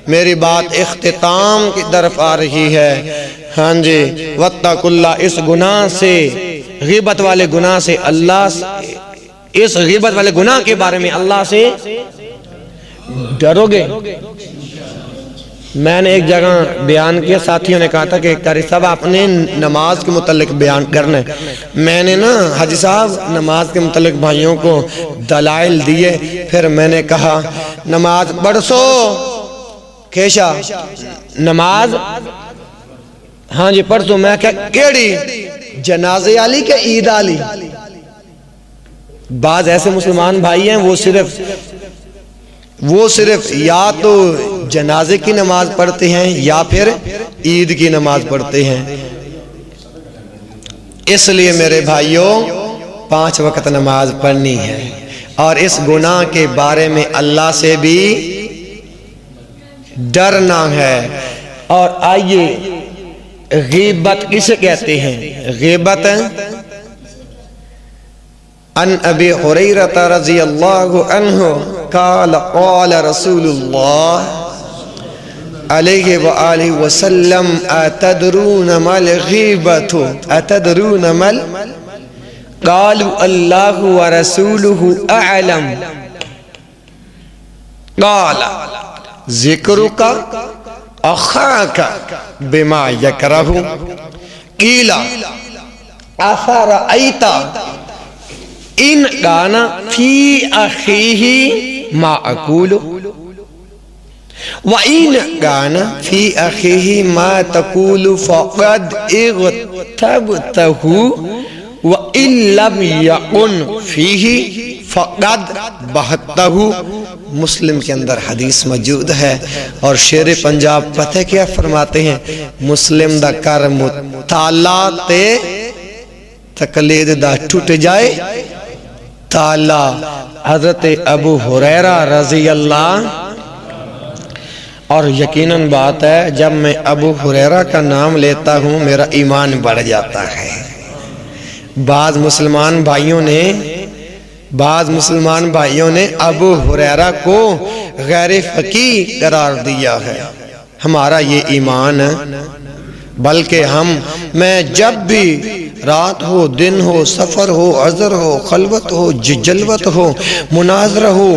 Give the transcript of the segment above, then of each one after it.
میری بات اختتام کی طرف آ رہی ہے. ہاں جی، واتقوا اللہ، اس گناہ سے، غیبت والے گناہ سے اللہ، اس غیبت والے گناہ کے بارے میں اللہ سے ڈرو گے. میں نے ایک جگہ بیان کیا، ساتھیوں نے کہا تھا کہ قاری صاحب آپ نے نماز کے متعلق بیان کرنا ہے. میں نے نا حاجی صاحب نماز کے متعلق بھائیوں کو دلائل دیے، پھر میں نے کہا نماز پڑھو کیشا نماز، ہاں جی پڑھو. میں کہا کیڑی، جنازے والی کہ عید والی؟ بعض ایسے مسلمان بھائی ہیں وہ صرف یا تو جنازے کی نماز پڑھتے ہیں یا پھر عید کی نماز پڑھتے ہیں. اس لیے میرے بھائیوں 5 وقت نماز پڑھنی ہے، اور اس گناہ کے بارے میں اللہ سے بھی ڈرنا ہے. اور آئیے، غیبت کسے کہتے ہیں؟ غیبت عن ابی ہریرہ رضی اللہ عنہ قال قال رسول اللہ علیہ وآلہ وسلم اتدرون ما الغیبت اتدرون ما قالوا اللہ ورسولہ اعلم قال ذکرک اخاک بما یکرہ قیل افرأیت ان کان فی اخیہ ما اقول وَإِنْ كَانَ فِي أَخِيهِ مَا تَقُولُ فَقَدْ اغْتَبْتَهُ وَإِنْ لَمْ يَقُنْ فِيهِ فَقَدْ بَهَتَّهُ. مسلم کے اندر حدیث موجود ہے. اور شیر پنجاب پتہ کیا فرماتے ہیں؟ مسلم دا کر مطالعہ تے تقلید دا ٹوٹ جائے تالا. حضرت ابو ہریرہ رضی اللہ. اور یقیناً بات ہے، جب میں ابو ہریرہ کا نام لیتا ہوں میرا ایمان بڑھ جاتا ہے. بعض مسلمان بھائیوں نے ابو ہریرہ کو غیر فقیہ قرار دیا ہے. ہمارا یہ ایمان، بلکہ میں جب بھی رات ہو، دن ہو، سفر ہو، عذر ہو، خلوت ہو، جلوت ہو، مناظرہ ہو،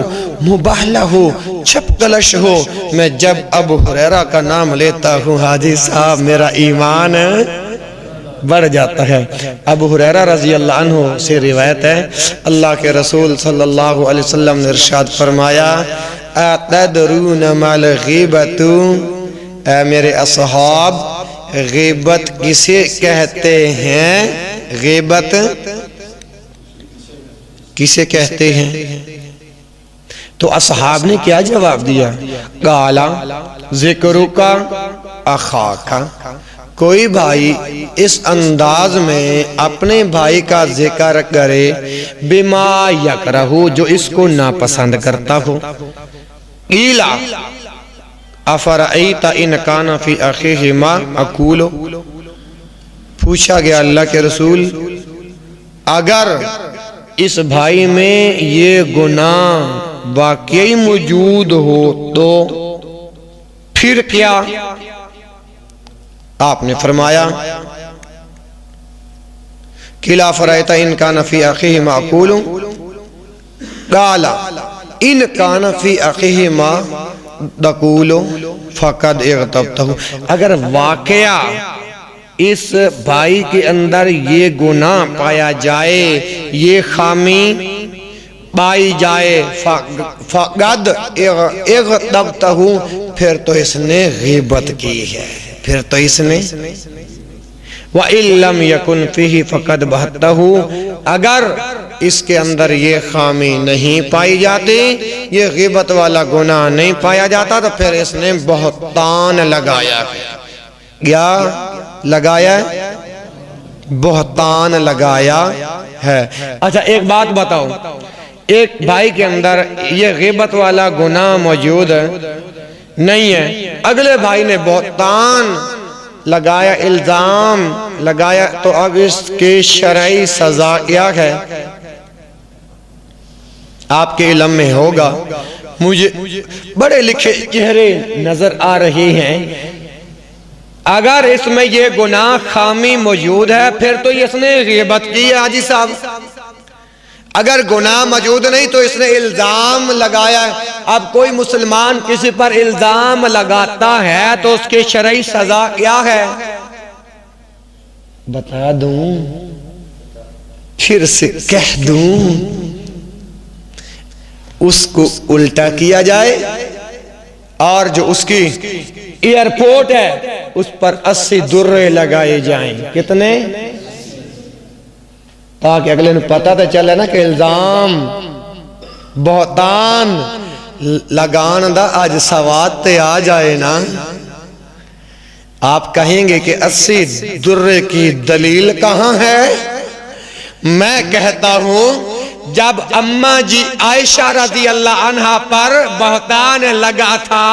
مباہلہ ہو، چھپ کلش ہو، میں جب ابو ہریرہ کا نام لیتا ہوں حاجی صاحب میرا ایمان بڑھ جاتا ہے. ابو ہریرہ رضی اللہ عنہ سے روایت ہے، اللہ کے رسول صلی اللہ علیہ وسلم نے ارشاد فرمایا اتدرون ما الغیبت، اے میرے اصحاب غیبت کسے کہتے ہیں؟ غیبت کسے کہتے ہیں؟ تو اصحاب نے کیا جواب دیا؟ قالا ذکرک اخاک. کوئی بھائی اس انداز میں اپنے بھائی کا ذکر کرے بما یکرہ، جو اس کو ناپسند کرتا ہو. قیلا افرأیت ان کان فی اخیہ ما اقول، پوچھا گیا اللہ کے رسول اگر اس بھائی میں یہ گناہ واقعی موجود ہو تو پھر کیا؟ آپ نے فرمایا قیلا افرأیت ان کان فی اخیہ ما اقول قال ان کان فی اخیہ ما تقول فقد اغتبتہ. اگر واقعہ اس بھائی کے اندر یہ گناہ پایا جائے، یہ خامی پائی جائے، فقد اغتبتہ، پھر تو اس نے غیبت کی ہے، پھر تو اس نے. وَإِن لَمْ يَكُنْ فِيهِ فَقَدْ بَهَتَّهُ، اگر اس کے اندر یہ خامی نہیں پائی جاتی، یہ غیبت والا گناہ نہیں پایا جاتا، تو پھر اس نے بہتان لگایا. کیا لگایا؟ بہتان لگایا ہے. اچھا ایک بات بتاؤ، ایک بھائی کے اندر یہ غیبت والا گناہ موجود نہیں ہے، اگلے بھائی نے بہتان لگایا، الزام لگایا، تو اب اس کی شرعی سزا کیا ہے؟ آپ کے علم میں ہوگا مجھے بڑے لکھے چہرے نظر آ رہے ہیں، اگر اس میں یہ گناہ خامی موجود ہے پھر تو اس نے غیبت کی ہے حاجی صاحب، اگر گناہ موجود نہیں تو اس نے الزام لگایا ہے۔ اب کوئی مسلمان کسی پر الزام لگاتا ہے تو اس کی شرعی سزا کیا ہے؟ بتا دوں، پھر سے کہہ دوں، اس کو الٹا کیا جائے اور جو اس کی ایئرپورٹ ہے اس پر 80 درے لگائے جائیں۔ کتنے؟ تاکہ اگلے نے پتا تو چلے نا کہ الزام بہتان لگان دا آج سوات تے آ جائے نا۔ آپ کہیں گے کہ 80 درے کی دلیل کہاں ہے؟ میں کہتا ہوں جب اماں جی عائشہ رضی اللہ عنہا پر بہتان لگا تھا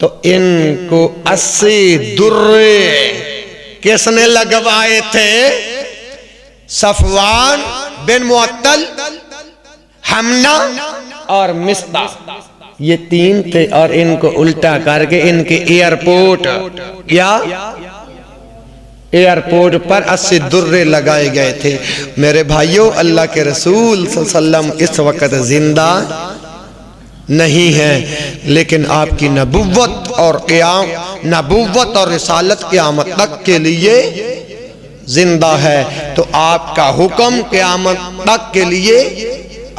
تو ان کو 80 درے کس نے لگوائے تھے؟ صفوان بن معطل، حمنہ اور مصطح، یہ 3 تھے، اور ان کو الٹا کر کے ان کے ایئرپورٹ ایئرپورٹ پر 80 درے لگائے گئے تھے۔ میرے بھائیوں، اللہ کے رسول صلی اللہ علیہ وسلم اس وقت زندہ نہیں ہیں، لیکن آپ کی نبوت اور رسالت قیامت تک کے لیے زندہ ہے، تو آپ کا حکم قیامت تک کے لیے۔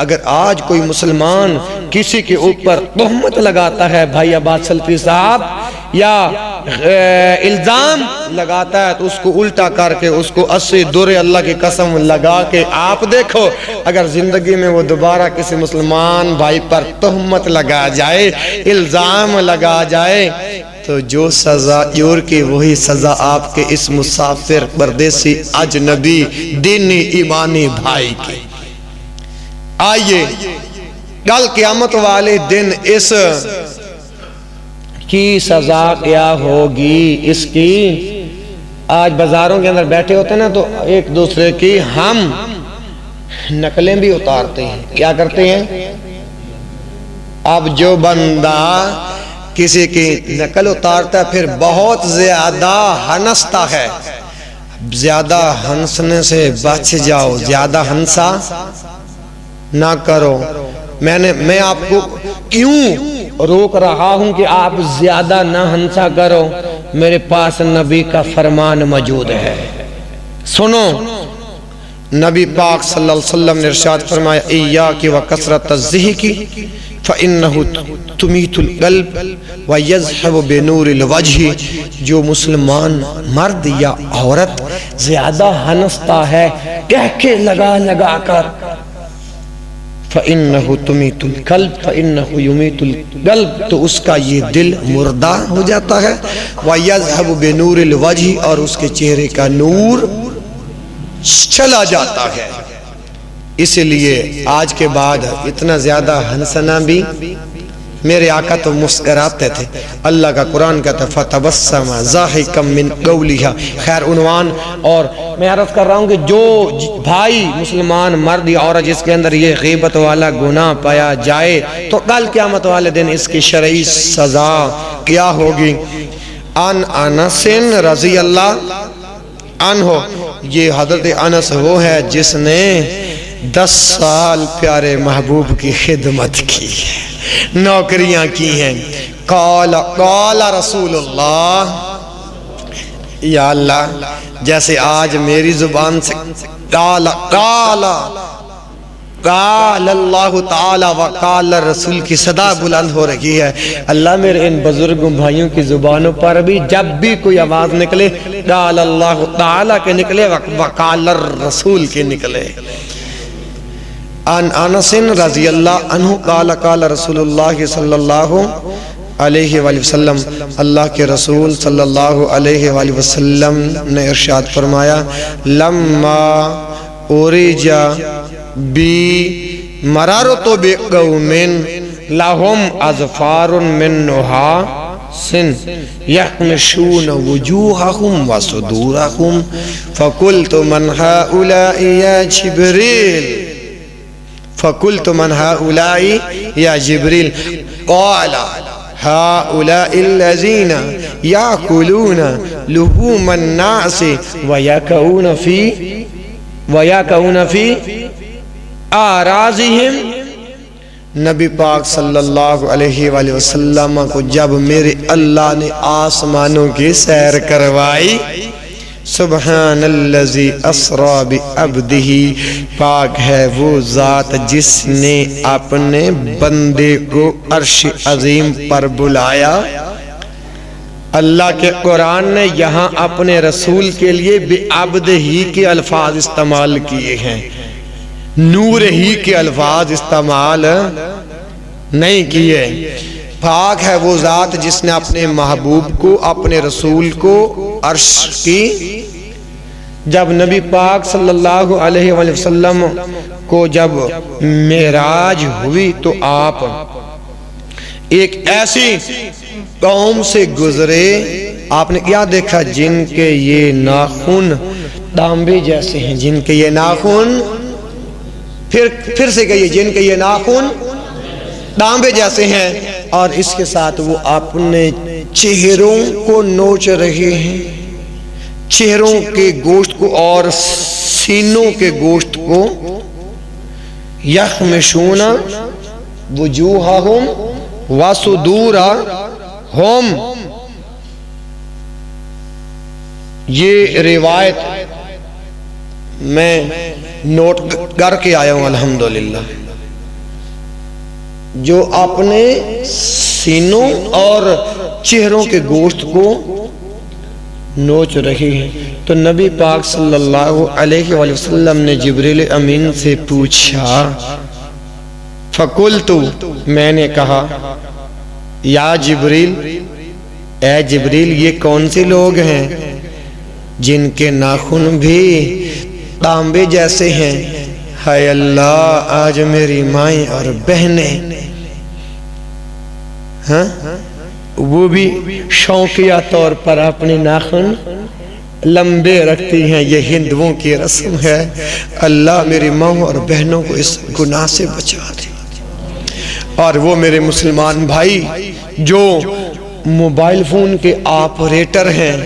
اگر آج کوئی مسلمان کسی کے اوپر تہمت لگاتا ہے بھائی عباس سلفی صاحب، یا الزام لگاتا ہے تو اس کو الٹا کر کے اس کو 80 درے اللہ کی قسم لگا کے آپ دیکھو، اگر زندگی میں وہ دوبارہ کسی مسلمان بھائی پر تہمت لگا جائے، الزام لگا جائے، تو جو سزا یور کی وہی سزا آپ کے اس مسافر پردیسی اجنبی دینی ایمانی بھائی کی۔ آئیے کل قیامت والے دن اس کی سزا کیا ہوگی؟ اس کی آج بازاروں کے اندر بیٹھے ہوتے ہیں نا تو ایک دوسرے کی ہم نقلیں بھی اتارتے ہیں۔ کیا کرتے ہیں؟ اب جو بندہ کسی کی نقل اتارتا ہے پھر بہت زیادہ ہنستا ہے، زیادہ ہنسنے سے بچ جاؤ، زیادہ ہنسا نہ کرو۔ میں آپ کو کیوں روک رہا ہوں کہ آپ زیادہ نہ ہنسا کرو؟ میرے پاس نبی کا فرمان موجود ہے، سنو۔ نبی پاک صلی اللہ علیہ وسلم نے ارشاد فرمایا، ایاک وکثرۃ الضحک فإنہ تمیت القلب ویذہب بنور الوجہ۔ جو مسلمان مرد یا عورت زیادہ ہنستا ہے کہہ کے لگا لگا کر، فَإِنَّهُ تُمِيتُ الْقَلْبِ فَإِنَّهُ يُمِيتُ الْقَلْبِ، تو اس کا یہ دل مردہ ہو جاتا ہے، وَيَذْهَبُ بِنُورِ الْوَجْهِ، اور اس کے چہرے کا نور چلا جاتا ہے۔ اس لیے آج کے بعد اتنا زیادہ ہنسنا بھی، میرے آقا تو مسکراتے تھے، اللہ کا قرآن کہتا ہے فَتَبَسَّمَ ضَاحِكًا مِّن قَوْلِهَا۔ خیر عنوان، اور میں عرض کر رہا ہوں کہ جو بھائی مسلمان مرد یا عورت جس کے اندر یہ غیبت والا گناہ پایا جائے تو کل قیامت والے دن اس کی شرعی سزا کیا ہوگی؟ ان انس رضی اللہ عنہ، یہ حضرت انس وہ ہے جس نے 10 سال پیارے محبوب کی خدمت کی ہے، نوکریاں کی ہیں۔ قال رسول اللہ، یا اللہ جیسے آج میری زبان سے قال اللہ تعالی وقال رسول کی صدا بلند ہو رہی ہے، اللہ میرے ان بزرگوں بھائیوں کی زبانوں پر بھی جب بھی کوئی آواز نکلے قال اللہ تعالی کے نکلے، وقال الرسول کے نکلے۔ ان انس رضی اللہ عنہ قال قال رسول اللہ صلی اللہ علیہ وآلہ وسلم، اللہ کے رسول صلی اللہ علیہ وآلہ وسلم نے ارشاد فرمایا، لما اورج بی مرارت بقوم لہم اظفار من نحاس یخمشون وجوہہم وصدورہم فقلت من ہؤلاء یا جبریل فقلت من هؤلاء یا جبریل قال هؤلاء الذين يأكلون لحوم الناس ويقعون في أعراضهم۔ نبی پاک صلی اللہ علیہ وآلہ وسلم کو جب میرے اللہ نے آسمانوں کی سیر کروائی، سبحان الذی اسری بعبدہ، پاک ہے وہ ذات جس نے اپنے بندے کو عرش عظیم پر بلایا۔ اللہ کے قرآن نے یہاں اپنے رسول کے لیے بعبدہ کے الفاظ استعمال کیے ہیں، نور ہی کے الفاظ استعمال نہیں کیے۔ پاک ہے وہ ذات جس نے اپنے محبوب کو، اپنے رسول کو عرش کی، جب نبی پاک صلی اللہ علیہ وآلہ وسلم کو جب معراج ہوئی تو آپ ایک ایسی قوم سے گزرے، آپ نے کیا دیکھا؟ جن کے یہ ناخن تانبے جیسے ہیں، جن کے یہ ناخن، پھر سے کہیے، جن کے یہ ناخن تانبے جیسے ہیں، اور اس کے ساتھ وہ اپنے چہروں کو نوچ رہے ہیں، چہروں کے گوشت کو اور سینوں کے گوشت کو۔ یخمشون وجوہہم وصدورہم، یہ روایت میں نوٹ کر کے آیا ہوں الحمدللہ، جو اپنے سینوں اور چہروں کے گوشت کو نوچ رہی ہیں۔ تو نبی پاک صلی اللہ علیہ وآلہ وسلم نے جبریل امین سے پوچھا، فقلت، میں نے کہا، یا جبریل، اے جبریل، یہ کون سے لوگ ہیں جن کے ناخن بھی تانبے جیسے ہیں؟ ہائے اللہ، آج میری مائیں اور بہنیں وہ بھی شوقیہ طور پر اپنی ناخن لمبے رکھتی ہیں، یہ ہندوؤں کی رسم ہے۔ اللہ میری ماں اور بہنوں کو اس گناہ سے بچا دے۔ اور وہ میرے مسلمان بھائی جو موبائل فون کے آپریٹر ہیں،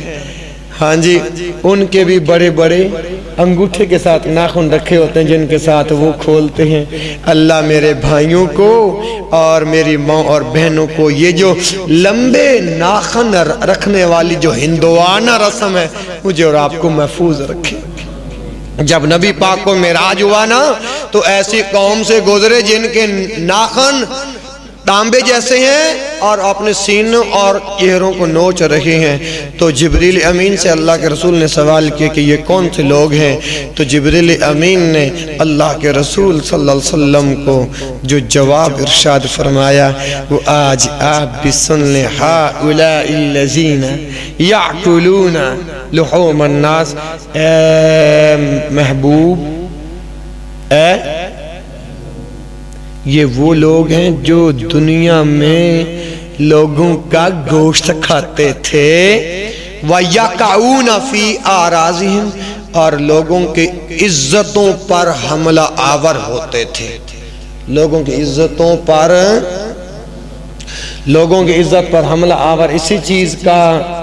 ہاں جی، ان کے بھی بڑے بڑے انگوٹھے کے ساتھ ناخن رکھے ہوتے ہیں جن کے ساتھ وہ کھولتے ہیں۔ اللہ میرے بھائیوں کو اور میری ماں اور بہنوں کو یہ جو لمبے ناخن رکھنے والی جو ہندوانہ رسم ہے، مجھے اور آپ کو محفوظ رکھے۔ جب نبی پاک کو معراج ہوا نا تو ایسی قوم سے گزرے جن کے ناخن تانبے جیسے ہیں اور اپنے سینوں اور چہروں کو نوچ رہے ہیں۔ تو جبریل امین سے اللہ کے رسول نے سوال کیا کہ یہ کون سے لوگ ہیں؟ تو جبریل امین نے اللہ کے رسول صلی اللہ علیہ وسلم کو جو جواب ارشاد فرمایا وہ آج آپ بھی سن لیں، ہؤلاء الذین یأکلون لحوم الناس۔ اے محبوب، یہ وہ لوگ ہیں جو دنیا میں لوگوں کا گوشت کھاتے تھے، وَيَقَعُونَ فِي أَعْرَاضِهِمْ، اور لوگوں کی عزتوں پر حملہ آور ہوتے تھے، لوگوں کی عزتوں پر حملہ آور۔ اسی چیز کا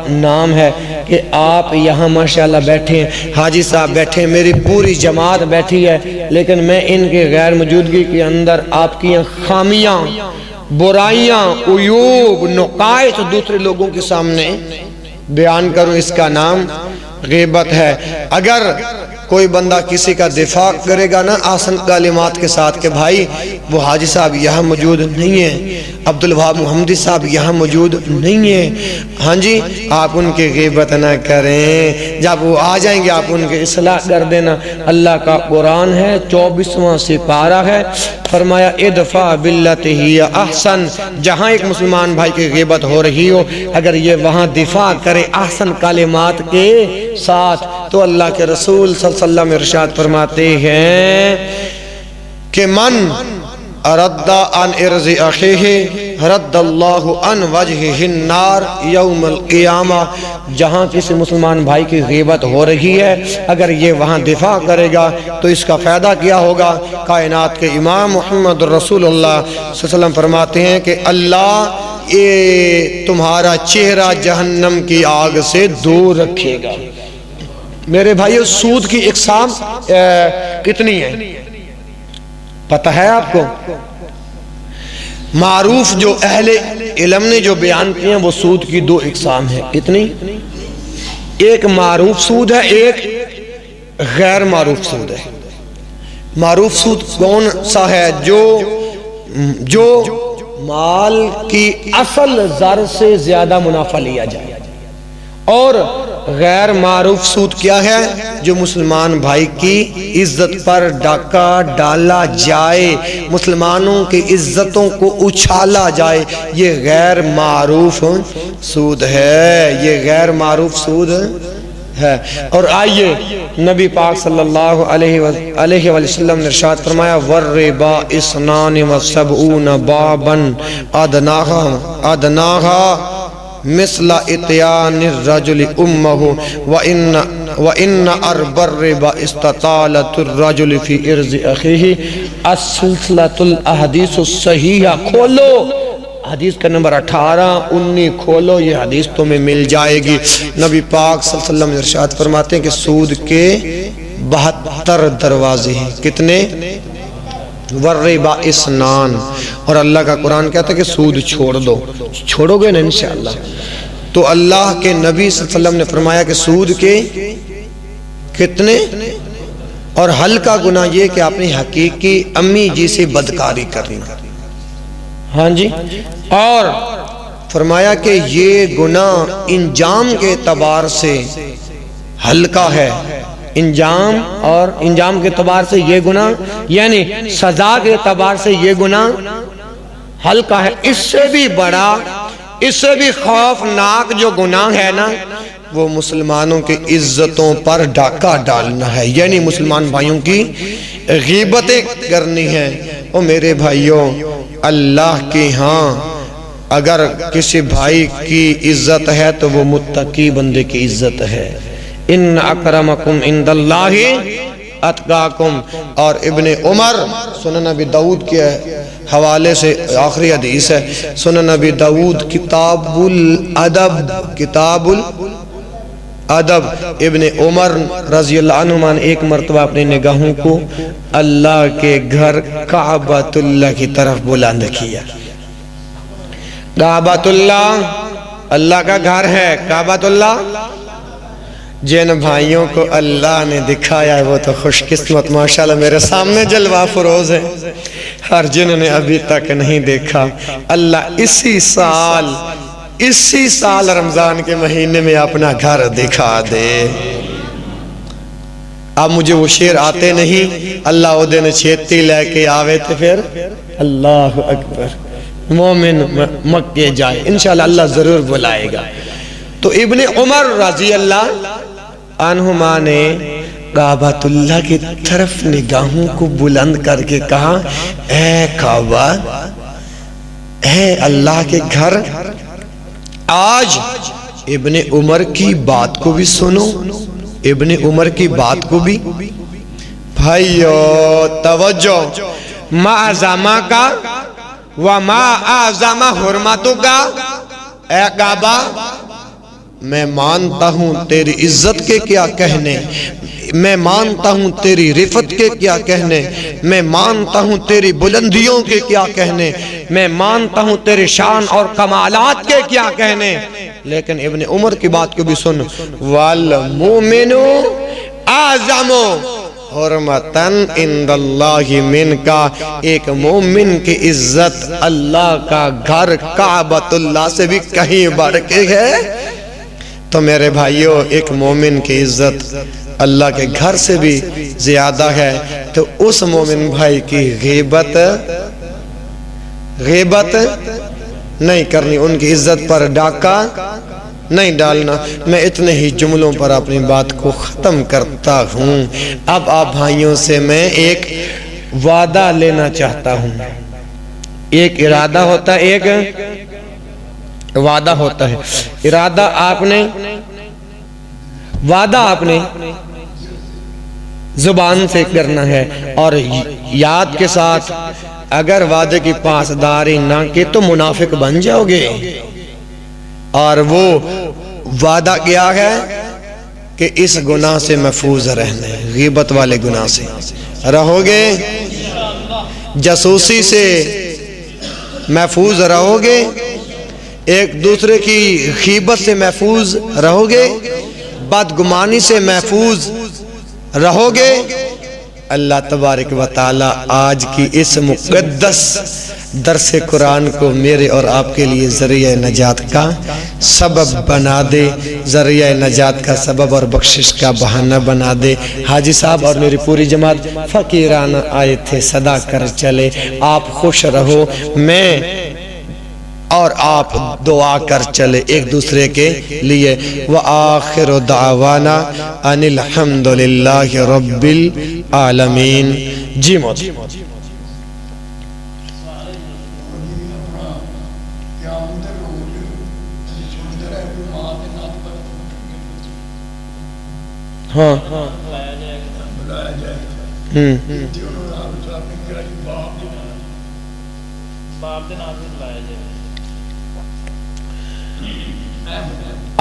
نام ہے کہ آپ یہاں ماشاءاللہ بیٹھے ہیں، حاجی صاحب بیٹھے ہیں، میری پوری جماعت بیٹھی ہے، لیکن میں ان کے غیر موجودگی کے اندر آپ کی خامیاں، برائیاں، عیوب، نقائص دوسرے لوگوں کے سامنے بیان کروں، اس کا نام غیبت ہے۔ اگر کوئی بندہ کسی کا دفاع کرے گا نا آسن کلمات کے ساتھ کہ بھائی وہ حاجی صاحب یہاں موجود نہیں ہیں، عبدالوہاب محمدی صاحب یہاں موجود نہیں ہیں، ہاں جی، آپ ان کی غیبت نہ کریں، جب وہ آ جائیں گے آپ ان کی اصلاح کر دینا۔ اللہ کا قرآن ہے، 24واں سپارہ ہے، فرمایا ادفع باللتی ہی احسن، جہاں ایک مسلمان بھائی کی غیبت ہو رہی ہو اگر یہ وہاں دفاع کرے احسن کلمات کے ساتھ تو اللہ کے رسول صلی اللہ علیہ وسلم ارشاد فرماتے ہیں کہ من ارد عن ارض اخیہ رد اللہ عن وجہہ النار یوم القیامہ. جہاں کسی مسلمان بھائی کی غیبت ہو رہی ہے اگر یہ وہاں دفاع کرے گا تو اس کا فائدہ کیا ہوگا؟ کائنات کے امام محمد رسول اللہ صلی اللہ علیہ وسلم فرماتے ہیں کہ اللہ یہ تمہارا چہرہ جہنم کی آگ سے دور رکھے گا. میرے بھائیو سود کی اقسام کتنی ہیں پتہ ہے آپ کو؟ معروف جو اہل علم نے جو بیان کیے ہیں وہ سود کی دو اقسام ہیں. کتنی؟ ایک معروف سود ہے، ایک غیر معروف سود ہے. معروف سود کون سا ہے؟ جو مال کی اصل زر سے زیادہ منافع لیا جائے. اور غیر معروف سود کیا ہے؟ جو مسلمان بھائی کی عزت پر ڈاکہ ڈالا جائے، مسلمانوں کی عزتوں کو اچھالا جائے، یہ غیر معروف سود ہے. یہ غیر معروف سود ہے. اور آئیے نبی پاک صلی اللہ علیہ وسلم نے ارشاد فرمایا والربا اثنان وسبعون بابا ادناها مثل اتیان الرجل امه وان اربى الربا استطالت الرجل في ارض اخيه. السلسلۃ الاحادیث الصحیحہ کھولو، حدیث کا نمبر 18-19 کھولو، یہ حدیث تمہیں مل جائے گی. نبی پاک صلی اللہ علیہ وسلم ارشاد فرماتے ہیں کہ سود کے 72 دروازے ہیں. کتنے؟ والربا اثنان. اور اللہ کا قرآن کہتا ہے کہ سود چھوڑ دو. چھوڑو گے نا انشاءاللہ؟ تو اللہ کے نبی صلی اللہ علیہ وسلم نے فرمایا کہ سود کے کتنے؟ اور ہلکا گناہ یہ کہ اپنی حقیقی امی جی سے بدکاری کرنا. ہاں جی. اور فرمایا کہ یہ گناہ انجام کے اعتبار سے ہلکا ہے. انجام کے اعتبار سے یہ گناہ یعنی سزا کے اعتبار سے یہ گناہ ہلکا ہے. اس سے بھی بڑا، اس سے بھی خوفناک جو گناہ ہے نا وہ مسلمانوں کی عزتوں پر ڈاکہ ڈالنا ہے، یعنی مسلمان بھائیوں کی غیبتیں کرنی ہیں. او میرے بھائیوں، اللہ کی ہاں اگر کسی بھائی کی عزت ہے تو وہ متقی بندے کی عزت ہے. ان اکرمکم عند اللہ اتقاکم. اور ابن عمر سنن نبی داؤد کے حوالے سے آخری حدیث ہے، سنن نبی داؤد کتاب الادب. ابن عمر رضی اللہ عنہ نے ایک مرتبہ اپنی نگاہوں کو اللہ کے گھر کعبۃ اللہ کی طرف بلند کیا. کعبۃ اللہ کا گھر ہے. کعبۃ اللہ جن بھائیوں کو اللہ نے دکھایا ہے وہ تو خوش قسمت ماشاءاللہ میرے سامنے جلوہ فروز ہے. اور جنہوں نے ابھی تک نہیں دیکھا اللہ اسی سال رمضان کے مہینے میں اپنا گھر دکھا دے. اب مجھے وہ شعر آتے نہیں، اللہ او دن چھیتی لے کے آوے تھے پھر اللہ اکبر مومن مکے جائے. انشاءاللہ اللہ ضرور بلائے گا. تو ابن عمر رضی اللہ عنہما نے کعبۃ اللہ کی طرف نگاہوں کو بلند کر کے کہا اے کعبہ، اے اللہ کے گھر، آج ابن عمر کی بات کو بھی سنو، ابن عمر کی بات کو بھی. بھائیو توجہ، ما اعظمہ کا وما اعظم حرمتوں کا. اے کعبہ، میں مانتا ہوں تیری عزت کے کیا کہنے، میں مانتا ہوں تیری رفت کے کیا کہنے، میں مانتا ہوں تیری بلندیوں کے کیا کہنے، میں مانتا ہوں تیری شان اور کمالات کے کیا کہنے. لیکن ابن عمر کی بات کو بھی سن. والمومن اعظم حرمتن عند اللہ من کا. ایک مومن کی عزت اللہ کا گھر کعبۃ اللہ سے بھی کہیں بڑھ کے ہے. تو میرے بھائیوں، ایک مومن کی عزت اللہ کے گھر سے بھی زیادہ ہے. تو اس مومن بھائی کی غیبت نہیں کرنی، ان کی عزت پر ڈاکہ نہیں ڈالنا. میں اتنے ہی جملوں پر اپنی بات کو ختم کرتا ہوں. اب آپ بھائیوں سے میں ایک وعدہ لینا چاہتا ہوں. ایک ارادہ ہوتا ہے، ایک وعدہ ہوتا ہے۔ ارادہ آپ نے، وعدہ آپ نے زبان سے کرنا ہے، اور یاد کے ساتھ اگر وعدے کی پاسداری نہ کی تو منافق بن جاؤ گے۔ اور وہ وعدہ کیا ہے کہ اس گناہ سے محفوظ رہنا ہے، غیبت والے گناہ سے رہو گے، جاسوسی سے محفوظ رہو گے، ایک دوسرے کی غیبت سے محفوظ رہو گے، بدگمانی سے محفوظ رہو گے۔ اللہ تبارک و تعالی آج کی اس مقدس درس قرآن کو میرے اور آپ کے لیے ذریعہ نجات کا سبب بنا دے، ذریعہ نجات کا سبب اور بخشش کا بہانہ بنا دے۔ حاجی صاحب اور میری پوری جماعت فقیرانہ آئے تھے، صدا کر چلے۔ آپ خوش رہو، میں اور آپ دعا کر چلے ایک دوسرے کے لیے۔ وآخر دعوانا ان الحمدللہ رب العالمین۔ جی موت ہاں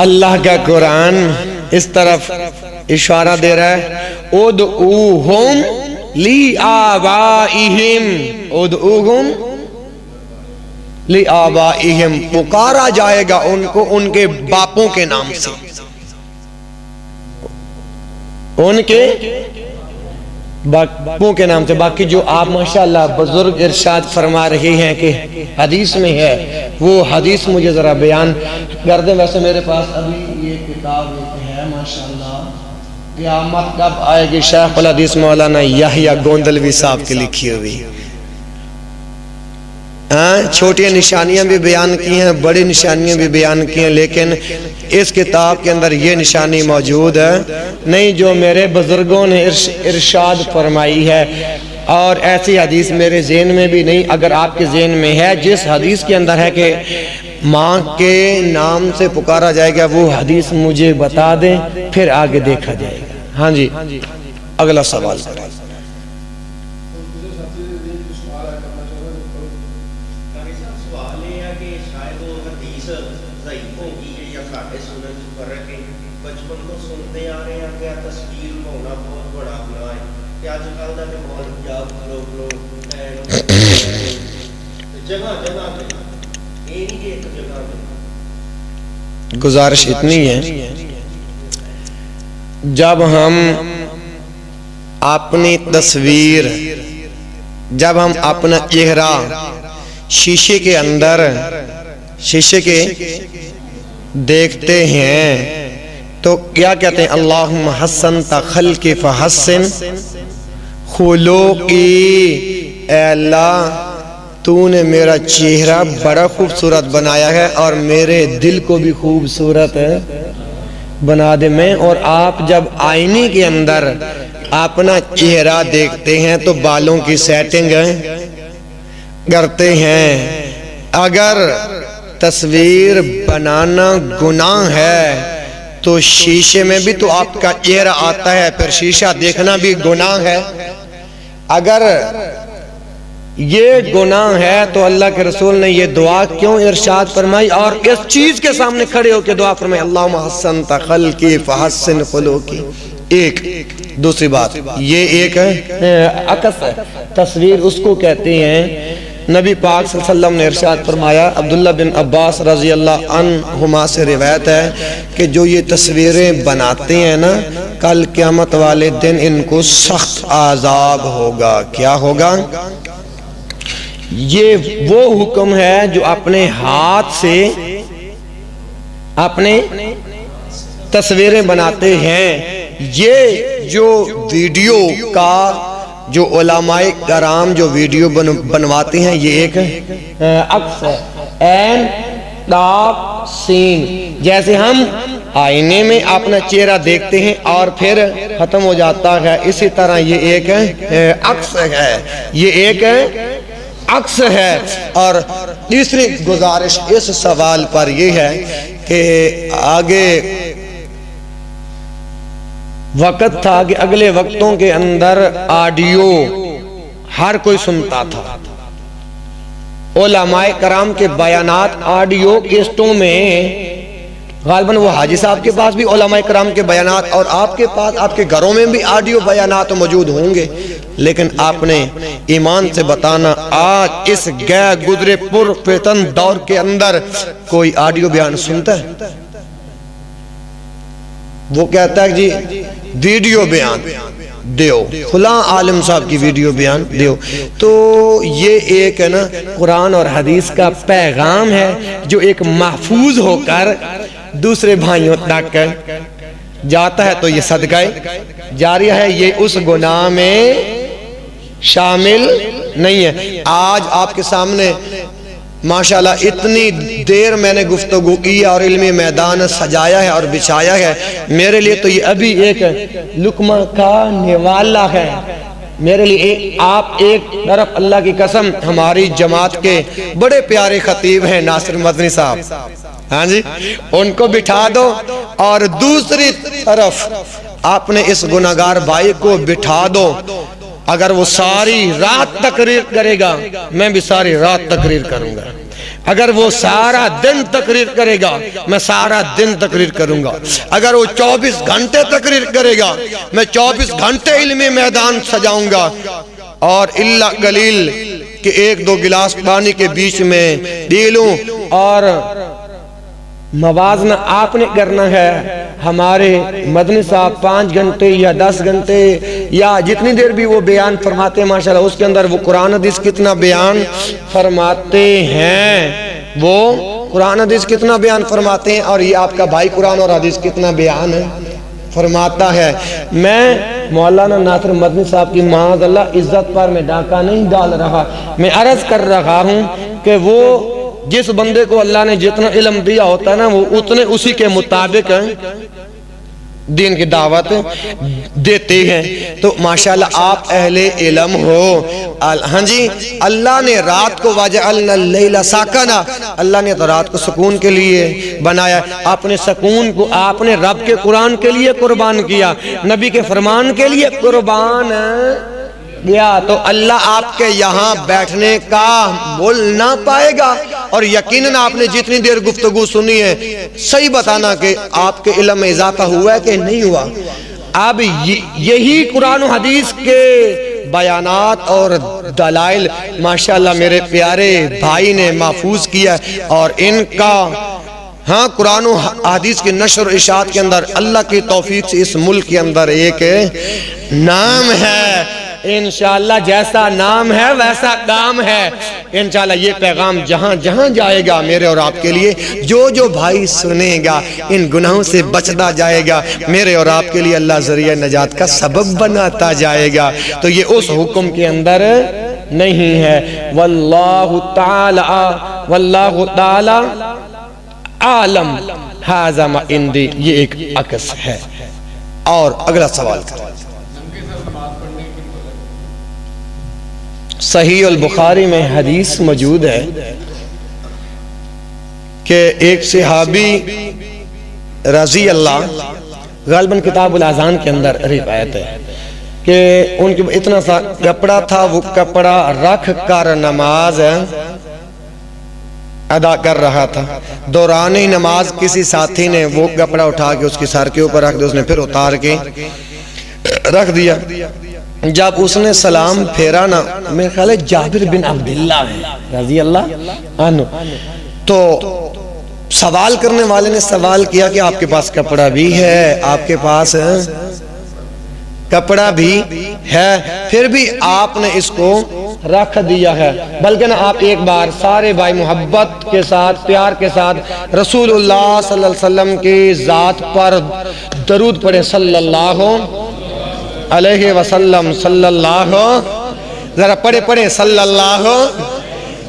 اللہ کا قرآن اس طرف اشارہ دے رہا ہے، ادعوہم لآبائہم، ادعوہم لآبائہم، پکارا جائے گا ان کو ان کے باپوں کے نام سے، ان کے باپوں کے نام سے۔ باقی جو آپ ماشاءاللہ بزرگ ارشاد فرما رہے ہیں کہ حدیث میں ہے، وہ حدیث مجھے ذرا بیان کر دیں۔ ویسے میرے پاس ابھی یہ کتاب ہے ماشاءاللہ، قیامت کب آئے گی، شیخ الحدیث مولانا یحییٰ گوندلوی صاحب کی لکھی ہوئی۔ چھوٹی نشانیاں بھی بیان کی ہیں، بڑی نشانیاں بھی بیان کی ہیں، لیکن اس کتاب کے اندر یہ نشانی موجود ہے نہیں جو میرے بزرگوں نے ارشاد فرمائی ہے، اور ایسی حدیث میرے ذہن میں بھی نہیں۔ اگر آپ کے ذہن میں ہے جس حدیث کے اندر ہے کہ ماں کے نام سے پکارا جائے گا، وہ حدیث مجھے بتا دیں، پھر آگے دیکھا جائے گا۔ ہاں جی، اگلا سوال کریں۔ گزارش اتنی ہے، جب ہم اپنی تصویر، جب ہم اپنا چہرہ شیشے کے اندر دیکھتے ہیں تو کیا کہتے ہیں؟ اللہم حسنت خلقی فحسن خلقی، اے اللہ تو نے میرا چہرہ بڑا خوبصورت بنایا ہے اور میرے دل کو بھی خوبصورت بنا دے۔ میں اور آپ جب آئینے کے اندر اپنا چہرہ دیکھتے ہیں تو بالوں کی سیٹنگ کرتے ہیں۔ اگر تصویر بنانا گناہ ہے تو شیشے میں بھی تو آپ کا چہرہ آتا ہے، پھر شیشہ دیکھنا بھی گناہ ہے۔ اگر یہ گناہ ہے تو اللہ کے رسول نے یہ دعا کیوں ارشاد فرمائی اور اس چیز کے سامنے کھڑے ہو کے دعا فرمائی؟ اللہم حسنت خلقی فحسن خلقی۔ ایک دوسری بات یہ ایک عکس ہے، تصویر اس کو کہتے ہیں۔ نبی پاک صلی اللہ علیہ وسلم نے ارشاد فرمایا، عبداللہ بن عباس رضی اللہ عنہما سے روایت ہے کہ جو یہ تصویریں بناتے ہیں نا، کل قیامت والے دن ان کو سخت عذاب ہوگا۔ کیا ہوگا؟ یہ وہ حکم ہے جو اپنے ہاتھ سے اپنے تصویریں بناتے ہیں۔ یہ جو ویڈیو کا جو علماء کرام جو ویڈیو بنواتے ہیں، یہ ایک عکس ہے، این ڈاک سین۔ جیسے ہم آئینے میں اپنا چہرہ دیکھتے ہیں اور پھر ختم ہو جاتا ہے، اسی طرح یہ ایک عکس ہے، یہ ایک عکس ہے۔ اور تیسری گزارش اس سوال پر یہ ہے کہ آگے وقت تھا کہ اگلے وقتوں کے اندر آڈیو ہر کوئی سنتا تھا، علماء کرام کے بیانات آڈیو کیسٹوں میں، غالباً وہ حاجی صاحب کے پاس بھی علماء کرام کے بیانات، اور آپ کے پاس آپ کے گھروں میں بھی آڈیو بیانات موجود ہوں گے، لیکن آپ نے ایمان سے بتانا آج اس گئے گزرے پر فتن دور کے اندر کوئی آڈیو بیان سنتا ہے؟ وہ کہتا ہے جی ویڈیو بیان دیو، فلاں عالم صاحب کی ویڈیو بیان دیو۔ تو یہ ایک ہے نا قرآن اور حدیث کا پیغام ہے جو ایک محفوظ ہو کر دوسرے بھائیوں تک جاتا ہے، تو یہ صدقہ جاریہ ہے، یہ اس گناہ میں شامل نہیں ہے۔ آج آپ کے سامنے ماشاءاللہ اتنی دیر میں نے گفتگو کی اور علمی میدان سجایا ہے اور بچھایا ہے، میرے لیے تو یہ ابھی ایک لقمہ کا نوالا ہے میرے لیے۔ آپ ایک طرف اللہ کی قسم ہماری جماعت کے بڑے پیارے خطیب ہیں ناصر مدنی صاحب، ہاں جی، ان کو بٹھا دو، اور دوسری طرف آپ نے اس گناہگار بھائی کو بٹھا دو، اگر وہ ساری رات تقریر کرے گا میں بھی ساری رات تقریر کروں گا، اگر وہ سارا دن تقریر کرے گا میں سارا دن تقریر کروں گا، اگر وہ 24 گھنٹے تقریر کرے گا میں 24 گھنٹے علمی میدان سجاؤں گا، اور اللہ قلیل کہ ایک دو گلاس پانی کے بیچ میں پی لوں، اور موازنہ آپ نے کرنا ہے۔ ہمارے مدنی صاحب 5 گھنٹے یا 10 گھنٹے یا جتنی دیر بھی وہ بیان فرماتے ہیں ماشاءاللہ، اس کے اندر وہ قرآن حدیث کتنا بیان فرماتے ہیں، وہ قرآن حدیث کتنا بیان فرماتے ہیں، اور یہ آپ کا بھائی قرآن اور حدیث کتنا بیان فرماتا ہے۔ میں مولانا ناصر مدنی صاحب کی معاذ اللہ عزت پر میں ڈاکہ نہیں ڈال رہا، میں عرض کر رہا ہوں کہ وہ جس بندے کو اللہ نے جتنا علم دیا ہوتا ہے نا، وہ اتنے اسی کے مطابق دین کی دعوت دیتے ہیں۔ تو ماشاءاللہ آپ اہل علم ہو، ہاں جی، اللہ نے رات کو وَجَعَلْنَا اللَّيْلَ سَكَنًا، اللہ نے تو رات کو سکون کے لیے بنایا، آپ نے سکون کو آپ نے رب کے قرآن کے لیے قربان کیا، نبی کے فرمان کے لیے قربان گیا، تو اللہ آپ کے یہاں بیٹھنے کا مول نہ پائے گا۔ اور یقیناً آپ نے جتنی دیر گفتگو سنی ہے، صحیح بتانا کہ آپ کے علم میں اضافہ ہوا ہے کہ نہیں ہوا۔ اب یہی قرآن و حدیث کے بیانات اور دلائل ماشاءاللہ میرے پیارے بھائی نے محفوظ کیا، اور ان کا ہاں قرآن و حدیث کی نشر و اشاعت کے اندر اللہ کی توفیق سے اس ملک کے اندر ایک نام ہے۔ انشاءاللہ جیسا نام ہے ویسا کام ہے، انشاءاللہ یہ پیغام جہاں جہاں جائے گا میرے اور آپ کے لیے، جو جو بھائی سنے گا ان گناہوں سے بچتا جائے گا، میرے اور آپ کے لیے اللہ ذریعہ نجات کا سبب بناتا جائے گا۔ تو یہ اس حکم کے اندر نہیں ہے۔ واللہ تعالی عالم ھذا ما عندی، یہ ایک عکس ہے۔ اور اگلا سوال کریں۔ صحیح البخاری میں حدیث موجود ہے کہ ایک صحابی رضی اللہ، غالباً کتاب الاذان کے اندر روایت ہے کہ ان کے اتنا سا کپڑا تھا، وہ کپڑا رکھ کر نماز ادا کر رہا تھا، دوران ہی نماز کسی ساتھی نے وہ کپڑا اٹھا کے اس کی سر کے اوپر رکھ دیا، اس نے پھر اتار کے رکھ دیا۔ جب اس نے سلام پھیرا نا، میرے خیال ہے جابر بن عبداللہ رضی اللہ عنہ، تو سوال کرنے والے نے سوال کیا کہ آپ کے پاس کپڑا بھی ہے، آپ کے پاس کپڑا بھی ہے، پھر بھی آپ نے اس کو رکھ دیا ہے۔ بلکہ نا آپ ایک بار سارے بھائی محبت کے ساتھ پیار کے ساتھ رسول اللہ صلی اللہ علیہ وسلم کی ذات پر درود پڑھے، صلی اللہ علیہ وسلم، صلی اللہ، ذرا پڑھے پڑھے، صلی اللہ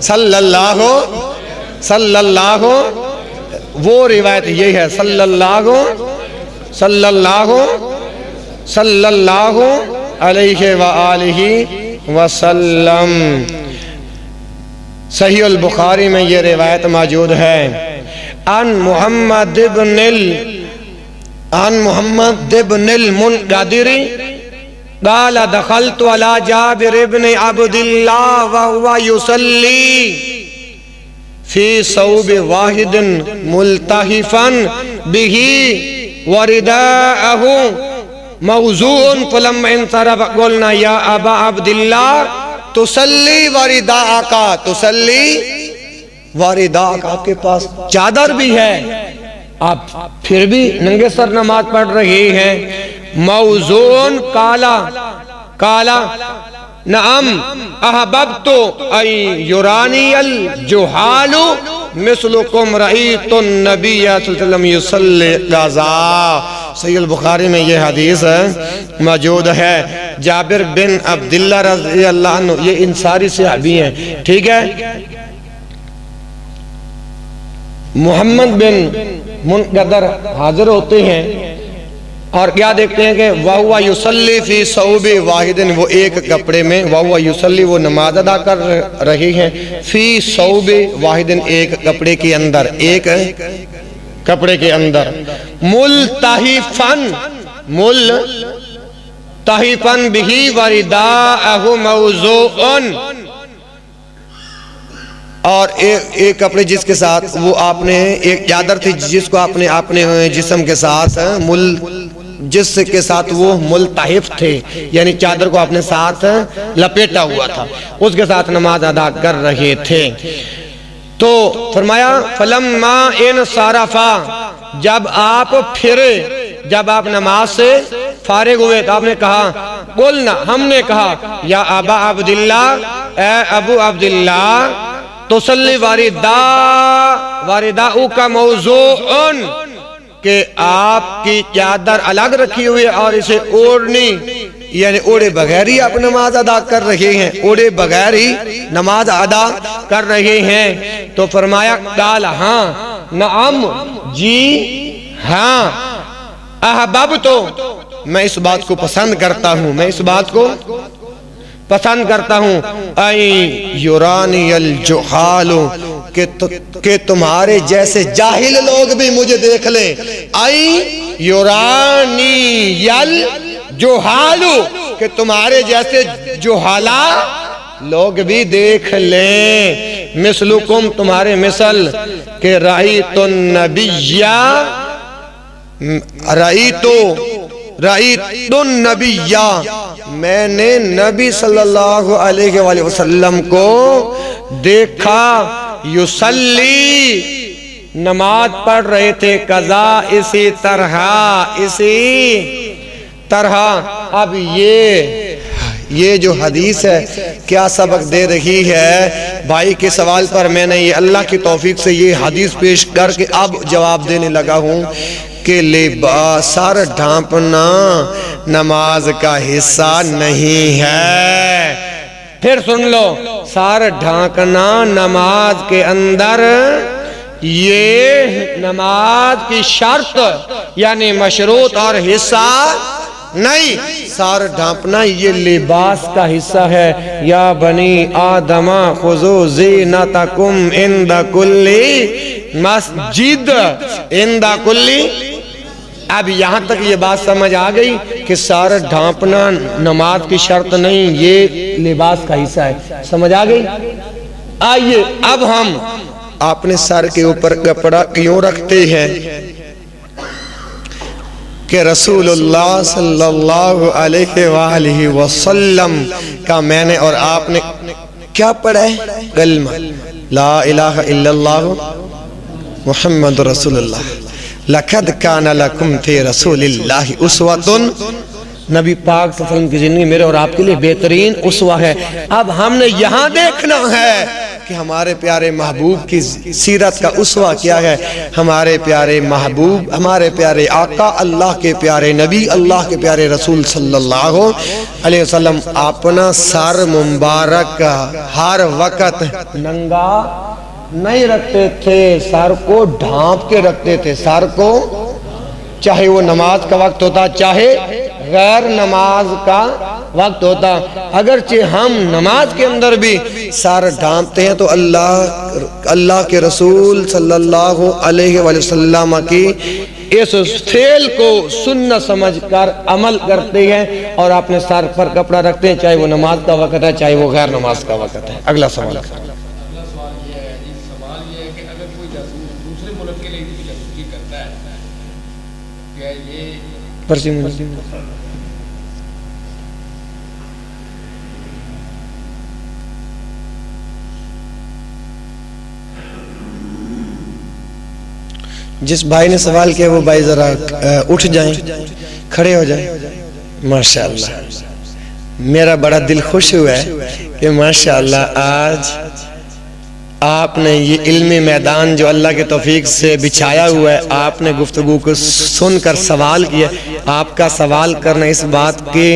صلی اللہ صلی اللہ، وہ روایت یہ ہے، صلی اللہ صلی اللہ صلی اللہ علیہ وآلہ وسلم۔ صحیح البخاری میں یہ روایت موجود ہے عن محمد ابن المنقدر قال دخلت على جابر ابن عبد الله وهو يصلي في ثوب واحد ملتحفا به ورداءه موضوع فلما انصرف قلنا يا ابا عبد الله تصلي ورداءك آپ کے پاس چادر بھی ہے، آپ پھر بھی ننگے سر نماز پڑھ رہی ہیں۔ موضوع کالا نعم احببت ان یرانی الجہال مثلکم رأیت النبی صلی اللہ علیہ وسلم یصلی غزا۔ صحیح البخاری میں یہ حدیث موجود ہے۔ جابر بن عبداللہ رضی اللہ عنہ، یہ انصاری صحابی ہیں، ٹھیک ہے۔ محمد بن منقدر حاضر ہوتے ہیں اور کیا دیکھتے ہیں کہ وَهُوَ يُصَلِّي فِي ثَوْبٍ وَاحِدٍ، وہ ایک کپڑے میں، وَهُوَ يُصَلِّي وہ نماز ادا کر رہی ہیں، فِي ثَوْبٍ وَاحِدٍ ایک کپڑے کے اندر، ایک کپڑے کے اندر، ملتحفاً بِهِ وَرِدَاءَهُ مَوْضُوعٌ، اور ایک کپڑے جس کے ساتھ وہ آپ نے ایک چادر تھی جس کو آپ نے جسم کے ساتھ جس کے ساتھ وہ ملتحف تھے، یعنی چادر کو اپنے ساتھ لپیٹا ہوا تھا، اس کے ساتھ نماز ادا کر رہے تھے۔ تو فرمایا فلما انصرفا، جب آپ پھرے، جب آپ نماز سے فارغ ہوئے تو آپ نے کہا قلنا، ہم نے کہا یا ابا عبداللہ، اے ابو عبداللہ، تصلی وارداؤ کا موضوع، کہ آپ کی چادر الگ رکھی ہوئی اور اسے اوڑھنی، یعنی اوڑے بغیر ہی آپ نماز ادا کر رہے ہیں، اوڑے بغیر ہی نماز ادا کر رہے ہیں۔ تو فرمایا قال ہاں، نعم جی ہاں، احببت، میں اس بات کو پسند کرتا ہوں، میں اس بات کو پسند کرتا ہوں، یرانی الجحال، کہ تمہارے جیسے جاہل لوگ بھی مجھے دیکھ لیں، یرانی الجحال، کہ تمہارے جیسے جہالا لوگ بھی دیکھ لیں، مثلکم تمہارے مثل، کہ رأیت النبی، رأیت النبی، میں نے نبی صلی اللہ علیہ وآلہ وسلم کو دیکھا، یصلی نماز پڑھ رہے تھے، قضا اسی طرح۔ اب یہ جو حدیث ہے کیا سبق دے رہی ہے؟ بھائی کے سوال پر میں نے یہ اللہ کی توفیق سے یہ حدیث پیش کر کے اب جواب دینے لگا ہوں کہ لباس سر ڈھانپنا نماز کا حصہ نہیں ہے۔ پھر سن لو، سر ڈھانکنا نماز کے اندر یہ نماز کی شرط یعنی مشروط اور حصہ نہیں، سر ڈھانپنا یہ لباس کا حصہ ہے۔ یا بنی آدم خذوا زینتکم عند کل مسجد، عند کل، اب یہاں تک یہ بات سمجھ آ گئی کہ سر ڈھانپنا نماز کی شرط نہیں، یہ لباس کا حصہ ہے، سمجھ آ گئی؟ آئیے اب ہم اپنے سر کے اوپر کپڑا کیوں رکھتے ہیں کہ رسول اللہ صلی اللہ علیہ وآلہ وسلم کا میں نے اور آپ نے کیا پڑھا ہے؟ کلمہ لا الہ الا اللہ محمد رسول اللہ، لَقَدْ كَانَ لَكُمْ فِي رَسُولِ اللَّهِ أُسْوَةٌ، نبی پاک صلی اللہ علیہ وسلم کی زندگی میرے اور آپ کے لئے بہترین اسوہ ہے۔ اب ہم نے یہاں دیکھنا ہے کہ ہمارے پیارے محبوب کی سیرت کا اسوہ کیا ہے۔ ہمارے پیارے محبوب، ہمارے پیارے آقا، اللہ کے پیارے نبی، اللہ کے پیارے رسول صلی اللہ علیہ وسلم اپنا سر مبارک ہر وقت ننگا نہیں رکھتے تھے، سر کو ڈھانپ کے رکھتے تھے، سر کو، چاہے وہ نماز کا وقت ہوتا چاہے غیر نماز کا وقت ہوتا. اگرچہ ہم نماز کے اندر بھی سار ڈھانپتے ہیں تو اللہ کے رسول صلی اللہ علیہ وآلہ وسلم کی اس فعل کو سنت سمجھ کر عمل کرتے ہیں اور اپنے سر پر کپڑا رکھتے ہیں، چاہے وہ نماز کا وقت ہے چاہے وہ غیر نماز کا وقت ہے. اگلا سوال. جس بھائی نے سوال کیا وہ بھائی ذرا اٹھ جائیں، کھڑے ہو جائیں. ماشاءاللہ میرا بڑا دل خوش ہوا ہے کہ ماشاءاللہ آج آپ نے یہ علمی میدان جو اللہ کے توفیق سے بچھایا ہوا ہے، آپ نے گفتگو کو سن کر سوال کیا. آپ کا سوال کرنا اس بات کی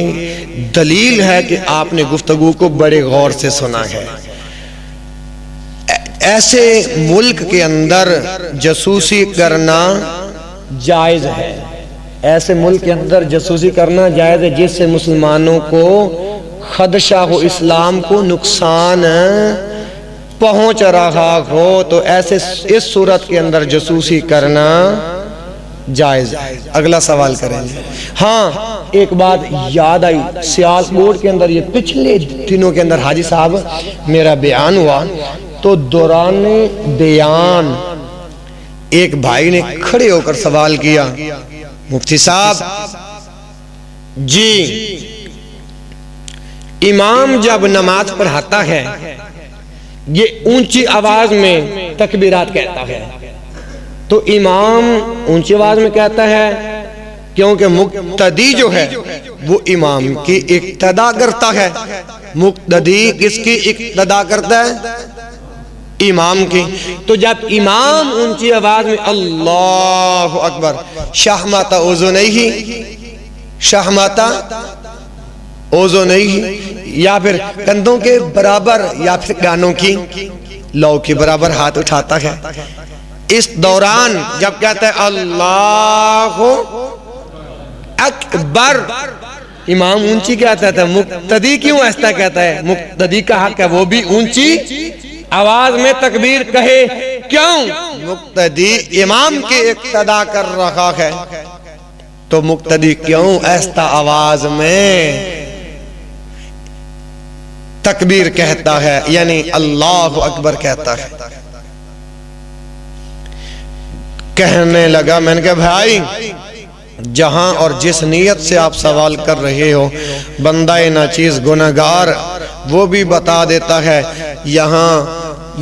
دلیل ہے کہ آپ نے گفتگو کو بڑے غور سے سنا ہے. ایسے ملک کے اندر جاسوسی کرنا جائز ہے، ایسے ملک کے اندر جاسوسی کرنا جائز ہے جس سے مسلمانوں کو خدشہ ہو، اسلام کو نقصان پہنچ رہا ہو، تو ایسے اس صورت کے اندر جاسوسی کرنا جائز ہے. اگلا سوال کریں گے. ہاں ایک بات یاد آئی، سیاست بورڈ کے اندر یہ پچھلے دنوں کے اندر حاجی صاحب میرا بیان ہوا تو دوران بیان ایک بھائی نے کھڑے ہو کر سوال کیا، مفتی صاحب جی امام جب نماز پڑھاتا ہے یہ اونچی آواز میں تکبیرات کہتا ہے، تو امام اونچی آواز میں کہتا ہے کیونکہ مقتدی جو ہے وہ امام کی اقتدا کرتا ہے. مقتدی کس کی اقتدا کرتا ہے؟ امام کی. تو جب امام اونچی آواز میں اللہ اکبر شہمت اذنیہ، شہمت اذنیہ یا پھر کندھوں کے برابر یا پھر کانوں کی لو کے برابر ہاتھ اٹھاتا ہے، اس دوران جب کہتا ہے اللہ اکبر امام اونچی کہتا تھا. مقتدی کیوں ایسا کہتا ہے؟ مقتدی کا حق ہے وہ بھی اونچی آواز میں تکبیر کہے. کیوں؟ مقتدی امام کی اقتدا کر رہا ہے، تو مقتدی کیوں ایسا آواز میں تکبیر کہتا ہے، یعنی اللہ اکبر کہتا ہے. کہنے لگا، میں نے کہا بھائی جہاں اور جس نیت سے آپ سوال کر رہے ہو بندہ ناچیز گناہگار وہ بھی بتا دیتا ہے، یہاں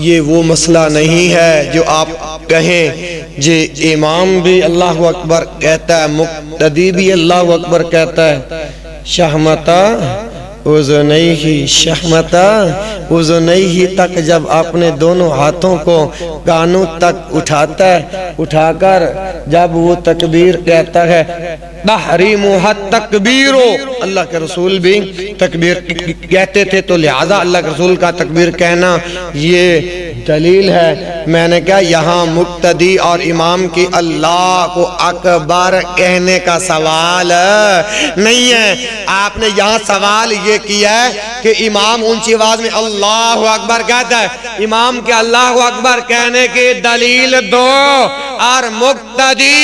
یہ وہ مسئلہ نہیں ہے جو آپ کہیں جی امام بھی اللہ اکبر کہتا ہے مقتدی بھی اللہ اکبر کہتا ہے. شہمتا اذنیہ، شہمتا اذنیہ تک جب اپنے دونوں ہاتھوں کو کانوں تک اٹھاتا ہے، اٹھا کر جب وہ تکبیر کہتا ہے تحریمھا التکبیر، اللہ کے رسول بھی تکبیر کہتے تھے تو لہذا اللہ کے رسول کا تکبیر کہنا یہ دلیل ہے. میں نے کہا یہاں مقتدی اور امام کی اللہ کو اکبر کہنے کا سوال نہیں ہے. آپ نے یہاں سوال یہ کیا ہے کہ امام اونچی آواز میں اللہ اکبر کہتا ہے، امام کے اللہ اکبر کہنے کی دلیل دو. اور مقتدی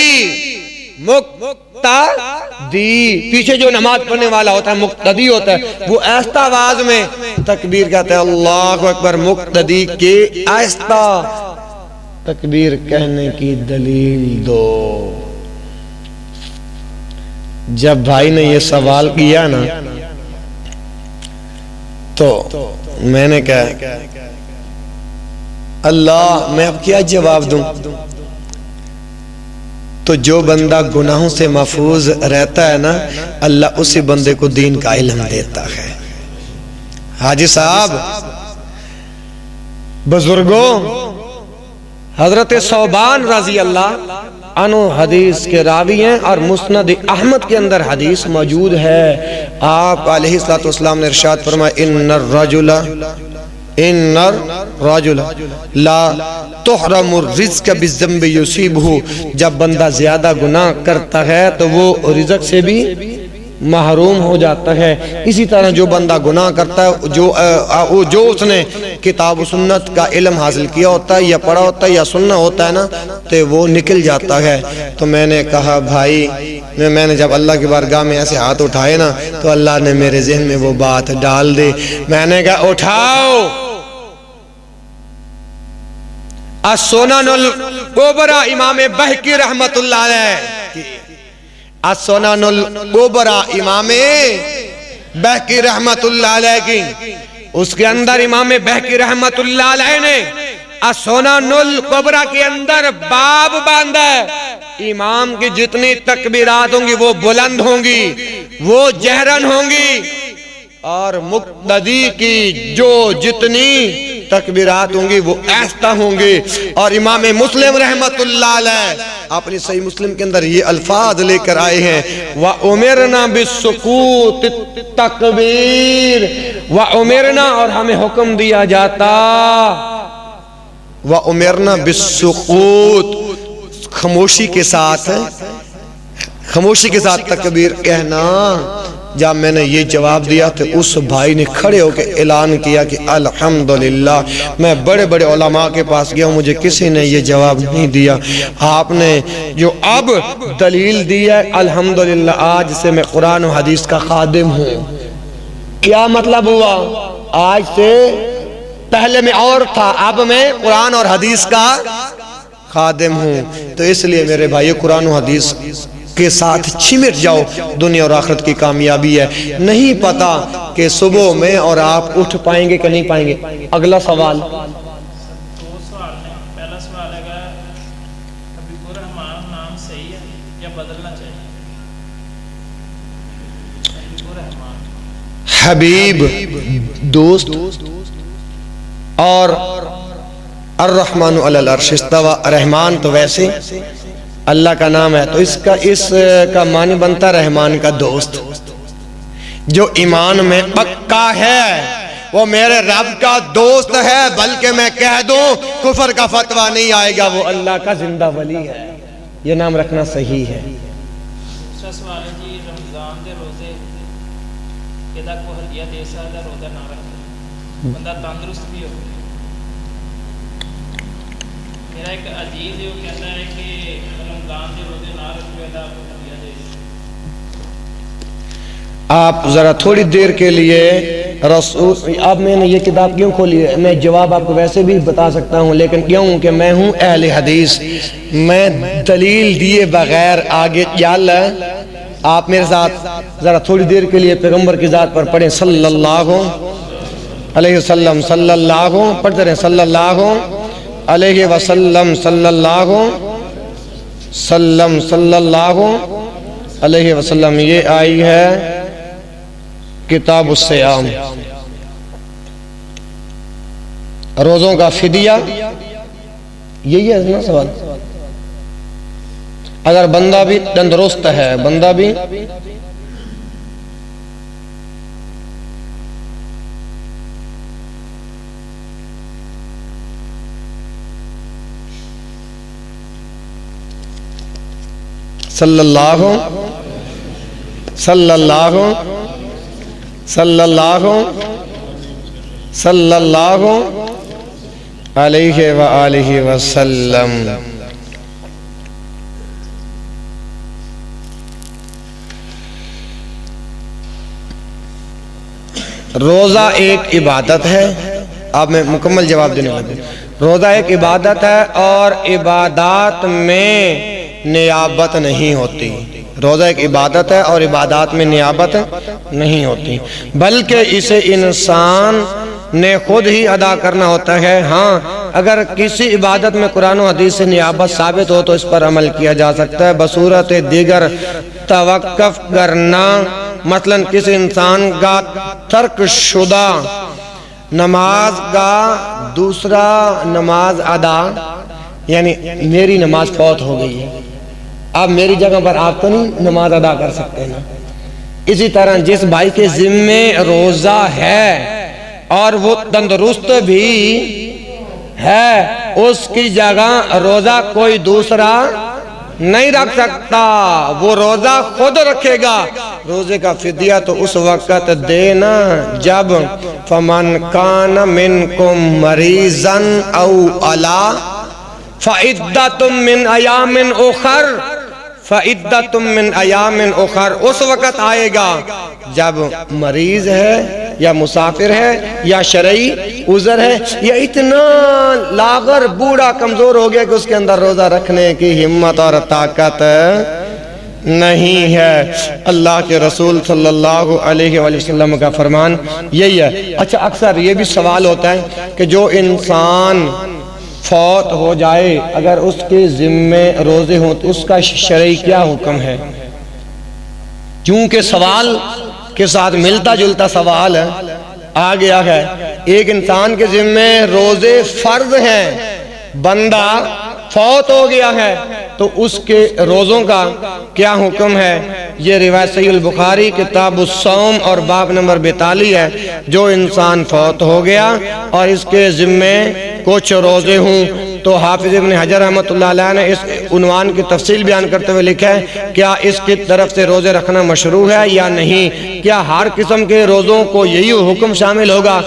پیچھے جو نماز پڑھنے والا ہوتا ہے مقتدی ہوتا ہے، وہ ایسا آواز میں تکبیر کہتا ہے اللہ اکبر. مقتدی کے ایسا تکبیر کہنے کی دلیل دو. جب بھائی نے یہ سوال کیا نا تو میں نے کہا اللہ میں اب کیا جواب دوں. تو جو بندہ گناہوں سے محفوظ رہتا ہے نا اللہ اسی بندے کو دین کا علم دیتا ہے. حاجی صاحب بزرگوں حضرت ثوبان رضی اللہ عنہ حدیث کے راوی ہیں اور مسند احمد کے اندر حدیث موجود ہے. آپ علیہ السلام نے ارشاد فرمایا ان الرجل لا تحرم الرزق بالذنب یصیبہ، جب بندہ زیادہ گناہ کرتا ہے تو وہ رزق سے بھی محروم ہو جاتا ہے۔ اسی طرح جو بندہ گناہ کرتا ہے، جو اس نے کتاب و سنت کا علم حاصل کیا ہوتا ہے یا پڑھا ہوتا ہے یا سننا ہوتا ہے نا، تو وہ نکل جاتا ہے۔ تو میں نے کہا بھائی، میں نے جب اللہ کی بارگاہ میں ایسے ہاتھ اٹھائے نا، تو اللہ نے میرے ذہن میں وہ بات ڈال دی۔ میں نے کہا اٹھاؤ السنن الکبری امام بہقی رحمت اللہ علیہ، السنن الکبری امام بہقی رحمت اللہ علیہ کی، اس کے اندر امام بہقی رحمت اللہ علیہ نے السنن الکبری کے اندر باب باندھا ہے، امام کی جتنی تکبیرات ہوں گی وہ بلند ہوں گی، وہ جہرن ہوں گی، اور مقتدی کی جو جتنی تکبیرات ہوں گی وہ ایستا ہوں گی۔ اور امام مسلم رحمت اللہ علیہ اپنی صحیح مسلم کے اندر یہ الفاظ لے کر آئے ہیں، وَأُمِرْنَا بِالسُّكُوتِ التَّكْبِيرِ، وَأُمِرْنَا، اور ہمیں حکم دیا جاتا، وَأُمِرْنَا بِالسُّكُوتِ، خاموشی کے ساتھ تکبیر کہنا۔ جب میں نے یہ جواب دیا تو اس بھائی نے کھڑے ہو کے اعلان کیا کہ الحمدللہ، میں بڑے بڑے علماء کے پاس گیا ہوں، مجھے کسی نے یہ جواب نہیں دیا، آپ نے جو اب دلیل دی ہے، الحمدللہ آج سے میں قرآن و حدیث کا خادم ہوں۔ کیا مطلب ہوا؟ آج سے پہلے میں اور تھا، اب میں قرآن اور حدیث کا خادم ہوں۔ تو اس لیے میرے بھائی قرآن و حدیث کے ساتھ چمٹ جاؤ، دنیا اور آخرت کی کامیابی ہے۔ نہیں پتا کہ صبح میں اور آپ اٹھ پائیں گے کہ نہیں پائیں گے۔ اگلا سوال، دو سوال ہیں۔ پہلا سوال ہے حبیب الرحمان نام صحیح ہے یا بدلنا چاہیے؟ حبیب الرحمان، حبیب دوست، اور الرحمن علی العرش استوى، رحمان تو ویسے اللہ کا نام ہے، تو اس کا معنی بنتا رحمان کا دوست۔ جو ایمان میں پکا ہے وہ میرے رب کا دوست ہے، بلکہ میں کہہ دوں کفر کا فتویٰ نہیں آئے گا، وہ اللہ کا زندہ ولی ہے۔ یہ نام رکھنا صحیح ہے۔ دوسرا سوال ہے جی، رمضان دے روزے کدا کو ہدیہ دے سکتا روزہ نہ رکھے، بندہ تندرست بھی ہو۔ میرا ایک عزیز ہے، وہ کہتا ہے کہ رمضان دے روزے نہ رکھے اللہ کو ہدیہ دے۔ آپ ذرا تھوڑی دیر کے لیے رسول، اب میں نے یہ کتاب کیوں کھولی ہے؟ میں جواب آپ کو ویسے بھی بتا سکتا ہوں، لیکن کیوں کہ میں ہوں اہل حدیث، میں دلیل دیے بغیر آگے چل۔ آپ میرے ساتھ ذرا تھوڑی دیر کے لیے پیغمبر کی ذات پر پڑھیں صلی اللہ علیہ وسلم، صلی اللہ، پڑھتے رہیں صلی اللہ علیہ وسلم، صلی اللہ وسلم، صلی اللہ علیہ وسلم۔ یہ آئی ہے کتاب الصیام، روزوں کا فدیہ، یہی ہے نا سوال؟ اگر بندہ بھی تندرست ہے، بندہ بھی صلی اللہ صلی اللہ صلی اللہ صلی اللہ علیہ وآلہ وسلم۔ روزہ ایک عبادت ہے، اب میں مکمل جواب دینے لگا۔ روزہ ایک عبادت ہے اور عبادات میں نیابت نہیں ہوتی۔ روزہ ایک عبادت ہے اور عبادات میں نیابت نہیں ہوتی، بلکہ اسے انسان نے خود ہی ادا کرنا ہوتا ہے۔ ہاں، اگر کسی عبادت میں قرآن و حدیث سے نیابت ثابت ہو تو اس پر عمل کیا جا سکتا ہے، بصورت دیگر توقف کرنا، مثلا کسی انسان کا ترک شدہ نماز کا دوسرا نماز ادا، یعنی میری نماز فوت ہو گئی ہے، اب میری جگہ پر آپ تو نہیں نماز ادا کر سکتے نا۔ اسی طرح جس بھائی کے ذمے روزہ ہے اور وہ تندرست بھی ہے، اس کی جگہ روزہ کوئی دوسرا نہیں رکھ سکتا، وہ روزہ خود رکھے گا۔ روزے کا فدیہ تو اس وقت دینا جب فمن کان منکم مریضا او علی فعدۃ من ایام اخر، فعدۃ من ایام اخر، اس وقت آئے گا جب مریض ہے یا مسافر ہے یا شرعی عذر ہے یا اتنا لاغر بوڑھا کمزور ہو گیا کہ اس کے اندر روزہ رکھنے کی ہمت اور طاقت نہیں ہے۔ اللہ کے رسول صلی اللہ علیہ وآلہ وسلم کا فرمان یہی ہے۔ اچھا اکثر یہ بھی سوال ہوتا ہے کہ جو انسان فوت ہو جائے اگر اس کے ذمے روزے ہوں تو اس کا شرعی کیا حکم ہے؟ چونکہ سوال کے ساتھ ملتا جلتا سوال ہے آ گیا ہے۔ ایک انسان کے ذمے روزے فرض ہیں، بندہ فوت ہو گیا ہے تو اس کے روزوں کا کیا حکم ہے؟ یہ روایت صحیح البخاری کتاب الصوم اور باب نمبر 42 ہے۔ جو انسان فوت ہو گیا اور اس کے ذمے کچھ روزے ہوں تو حافظ ابن حجر رحمۃ اللہ علیہ نے اس عنوان کی تفصیل بیان کرتے ہوئے لکھا ہے کیا اس کی طرف سے روزے رکھنا مشروع ہے یا نہیں؟ کیا ہر قسم کے روزوں کو یہی حکم شامل ہوگا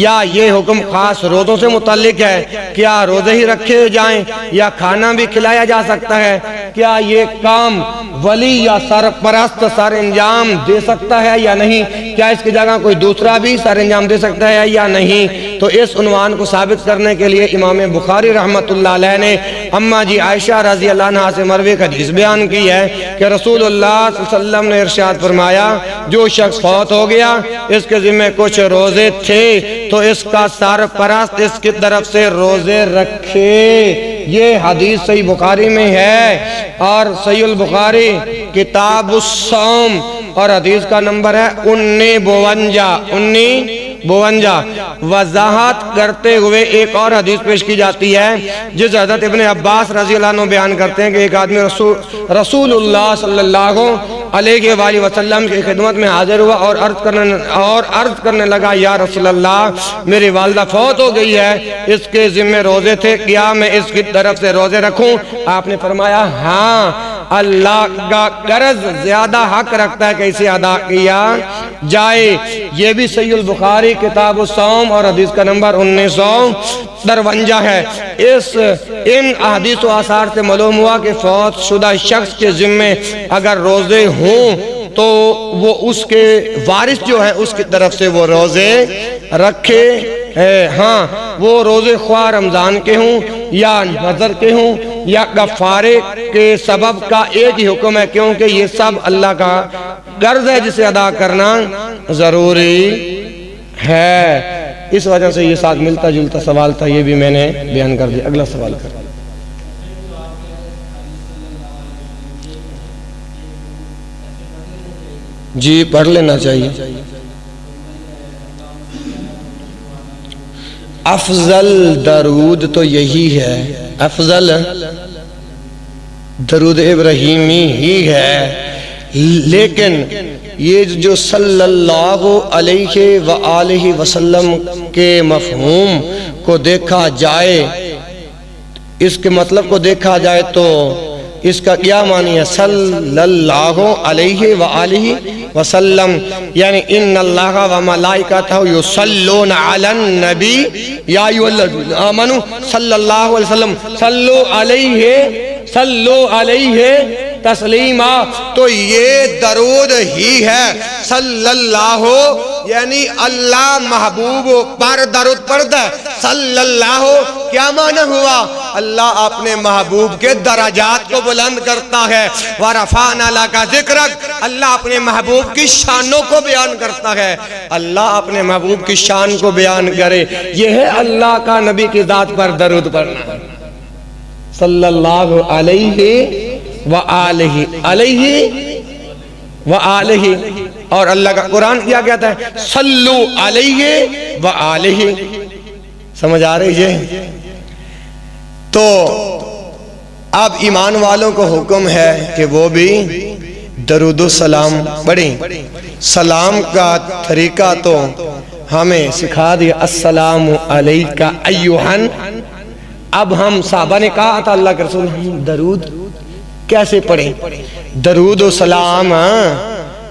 یا یہ حکم خاص روزوں سے متعلق ہے؟ کیا روزے ہی رکھے جائیں یا کھانا بھی کھلایا جا سکتا ہے؟ کیا یہ کام ولی یا سرپرست سر انجام دے سکتا ہے یا نہیں؟ کیا اس کی جگہ کوئی دوسرا بھی سر انجام دے سکتا ہے یا نہیں؟ تو اس عنوان کو ثابت کرنے کے لیے امام بخاری رحمۃ اللہ علیہ نے اماں جی عائشہ رضی اللہ عنہا سے مروی حدیث بیان کی ہے کہ رسول اللہ صلی اللہ علیہ وسلم نے ارشاد فرمایا جو شخص فوت ہو گیا اس کے ذمہ کچھ روزے تھے تو اس کا سرپرست اس کی طرف سے روزے رکھے۔ یہ حدیث صحیح بخاری میں ہے اور صحیح البخاری کتاب الصوم اور حدیث کا نمبر ہے 1952۔ وضاحت کرتے ہوئے ایک اور حدیث پیش کی جاتی ہے جس حضرت ابن عباس رضی اللہ عنہ بیان کرتے ہیں کہ ایک آدمی رسول اللہ صلی اللہ علیہ وآلہ وسلم کی خدمت میں حاضر ہوا اور عرض کرنے لگا یا رسول اللہ میری والدہ فوت ہو گئی ہے، اس کے ذمہ روزے تھے، کیا میں اس کی طرف سے روزے رکھوں؟ آپ نے فرمایا ہاں، اللہ کا قرض زیادہ حق رکھتا ہے کہ اسے ادا کیا جائے۔ یہ بھی صحیح البخاری کتاب الصوم اور حدیث کا نمبر 1953 ہے۔ ان احادیث و آثار سے معلوم ہوا کہ فوت شدہ شخص کے ذمے اگر روزے ہوں تو وہ اس کے وارث جو ہے اس کی طرف سے وہ روزے رکھے۔ ہاں وہ روزے خواہ رمضان کے ہوں یا نظر کے ہوں یا کفارے کے سبب کا ایک ہی حکم ہے کیونکہ یہ سب اللہ کا قرض ہے جسے ادا کرنا ضروری ہے۔ اس وجہ سے یہ ساتھ ملتا جلتا سوال تھا، یہ بھی میں نے بیان کر دیا۔ اگلا سوال کر جی پڑھ لینا چاہیے۔ افضل درود تو یہی ہے، افضل درود ابراہیمی ہی ہے، لیکن یہ جو صلی اللہ علیہ وآلہ وسلم کے مفہوم کو دیکھا جائے، اس کے مطلب کو دیکھا جائے تو اس کا کیا معنی ہے؟ صلی اللہ علیہ وآلہ وسلم، یعنی ان اللہ و ملائکتہ یصلون علی النبی یا ایھا الذین آمنوا صلی اللہ علیہ وسلم صلو علیہ تسلیما۔ تو یہ درود ہی ہے صلی اللہ، یعنی اللہ محبوب پر درود پڑھتا ہے۔ صلی اللہ کیا معنی ہوا؟ اللہ اپنے محبوب کے درجات کو بلند کرتا ہے۔ وَرَفَعْنَا لَكَ ذِكْرَكَ، اللہ اپنے محبوب کی شانوں کو بیان کرتا ہے۔ اللہ اپنے محبوب کی شان کو بیان کرے، یہ ہے اللہ کا نبی کی ذات پر درود پڑھنا۔ صلی اللہ علیہ وآلہ اور اللہ کا قرآن کیا کہتا ہے؟ صلو علیہ وآلہ۔ سمجھ آ رہی ہے؟ تو اب ایمان والوں کو حکم ہے کہ وہ بھی درود و سلام پڑھیں۔ سلام کا طریقہ تو ہمیں سکھا دیا، السلام علیکہ ایھا۔ اب ہم صحابہ نے کہا تھا اللہ کے رسول ہم درود کیسے پڑھیں؟ درود و سلام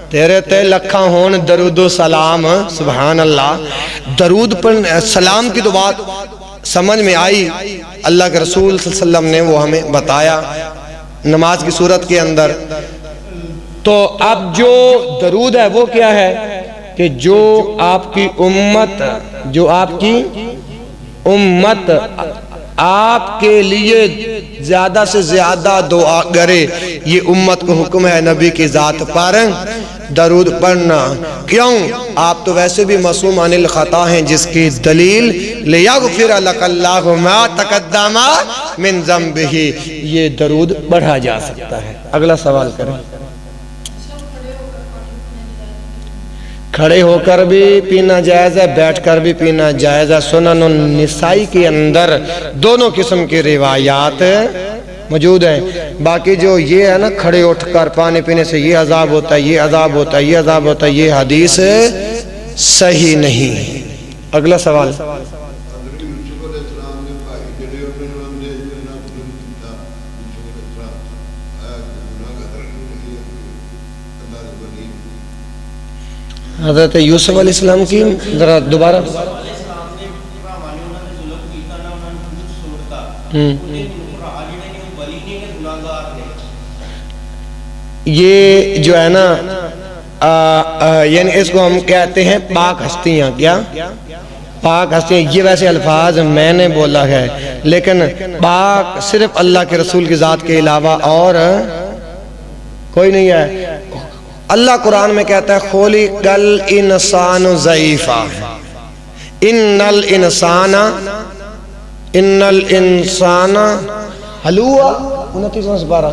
تیرے تے لکھا ہون درود و سلام، سبحان اللہ۔ درود پر سلام کی تو بات سمجھ میں آئی، اللہ کے رسول صلی اللہ علیہ وسلم نے وہ ہمیں بتایا نماز کی صورت کے اندر۔ تو اب جو درود ہے وہ کیا ہے کہ جو آپ کی امت آپ کے لیے زیادہ سے زیادہ دعا کرے، یہ امت کو حکم ہے نبی کی ذات پر درود پڑھنا۔ کیوں؟ آپ تو ویسے بھی معصوم عن الخطا ہیں، جس کی دلیل لِيَغْفِرَ لَكَ اللَّهُ مَا تَقَدَّمَ مِن ذَنبِهِ، یہ درود پڑھا جا سکتا ہے۔ اگلا سوال کریں۔ کھڑے ہو کر بھی پینا جائز ہے، بیٹھ کر بھی پینا جائز ہے۔ سنن النسائی کے اندر دونوں قسم کی روایات موجود ہیں۔ باقی جو یہ ہے نا کھڑے اٹھ کر پانی پینے سے یہ عذاب ہوتا ہے، یہ عذاب ہوتا ہے، یہ عذاب ہوتا ہے، یہ حدیث صحیح نہیں۔ اگلا سوال۔ حضرت یوسف علیہ السلام کی ذرا دوبارہ یہ جو ہے نا یعنی اس کو ہم کہتے ہیں پاک ہستیاں۔ کیا؟ پاک ہستیاں۔ یہ ویسے الفاظ میں نے بولا ہے، لیکن پاک صرف اللہ کے رسول کی ذات کے علاوہ اور کوئی نہیں ہے۔ اللہ قرآن میں کہتا ہے خُلِقَ الْإِنسَانُ ضَعِیفًا، إِنَّ الْإِنسَانَ حَلُوَّ 29-12۔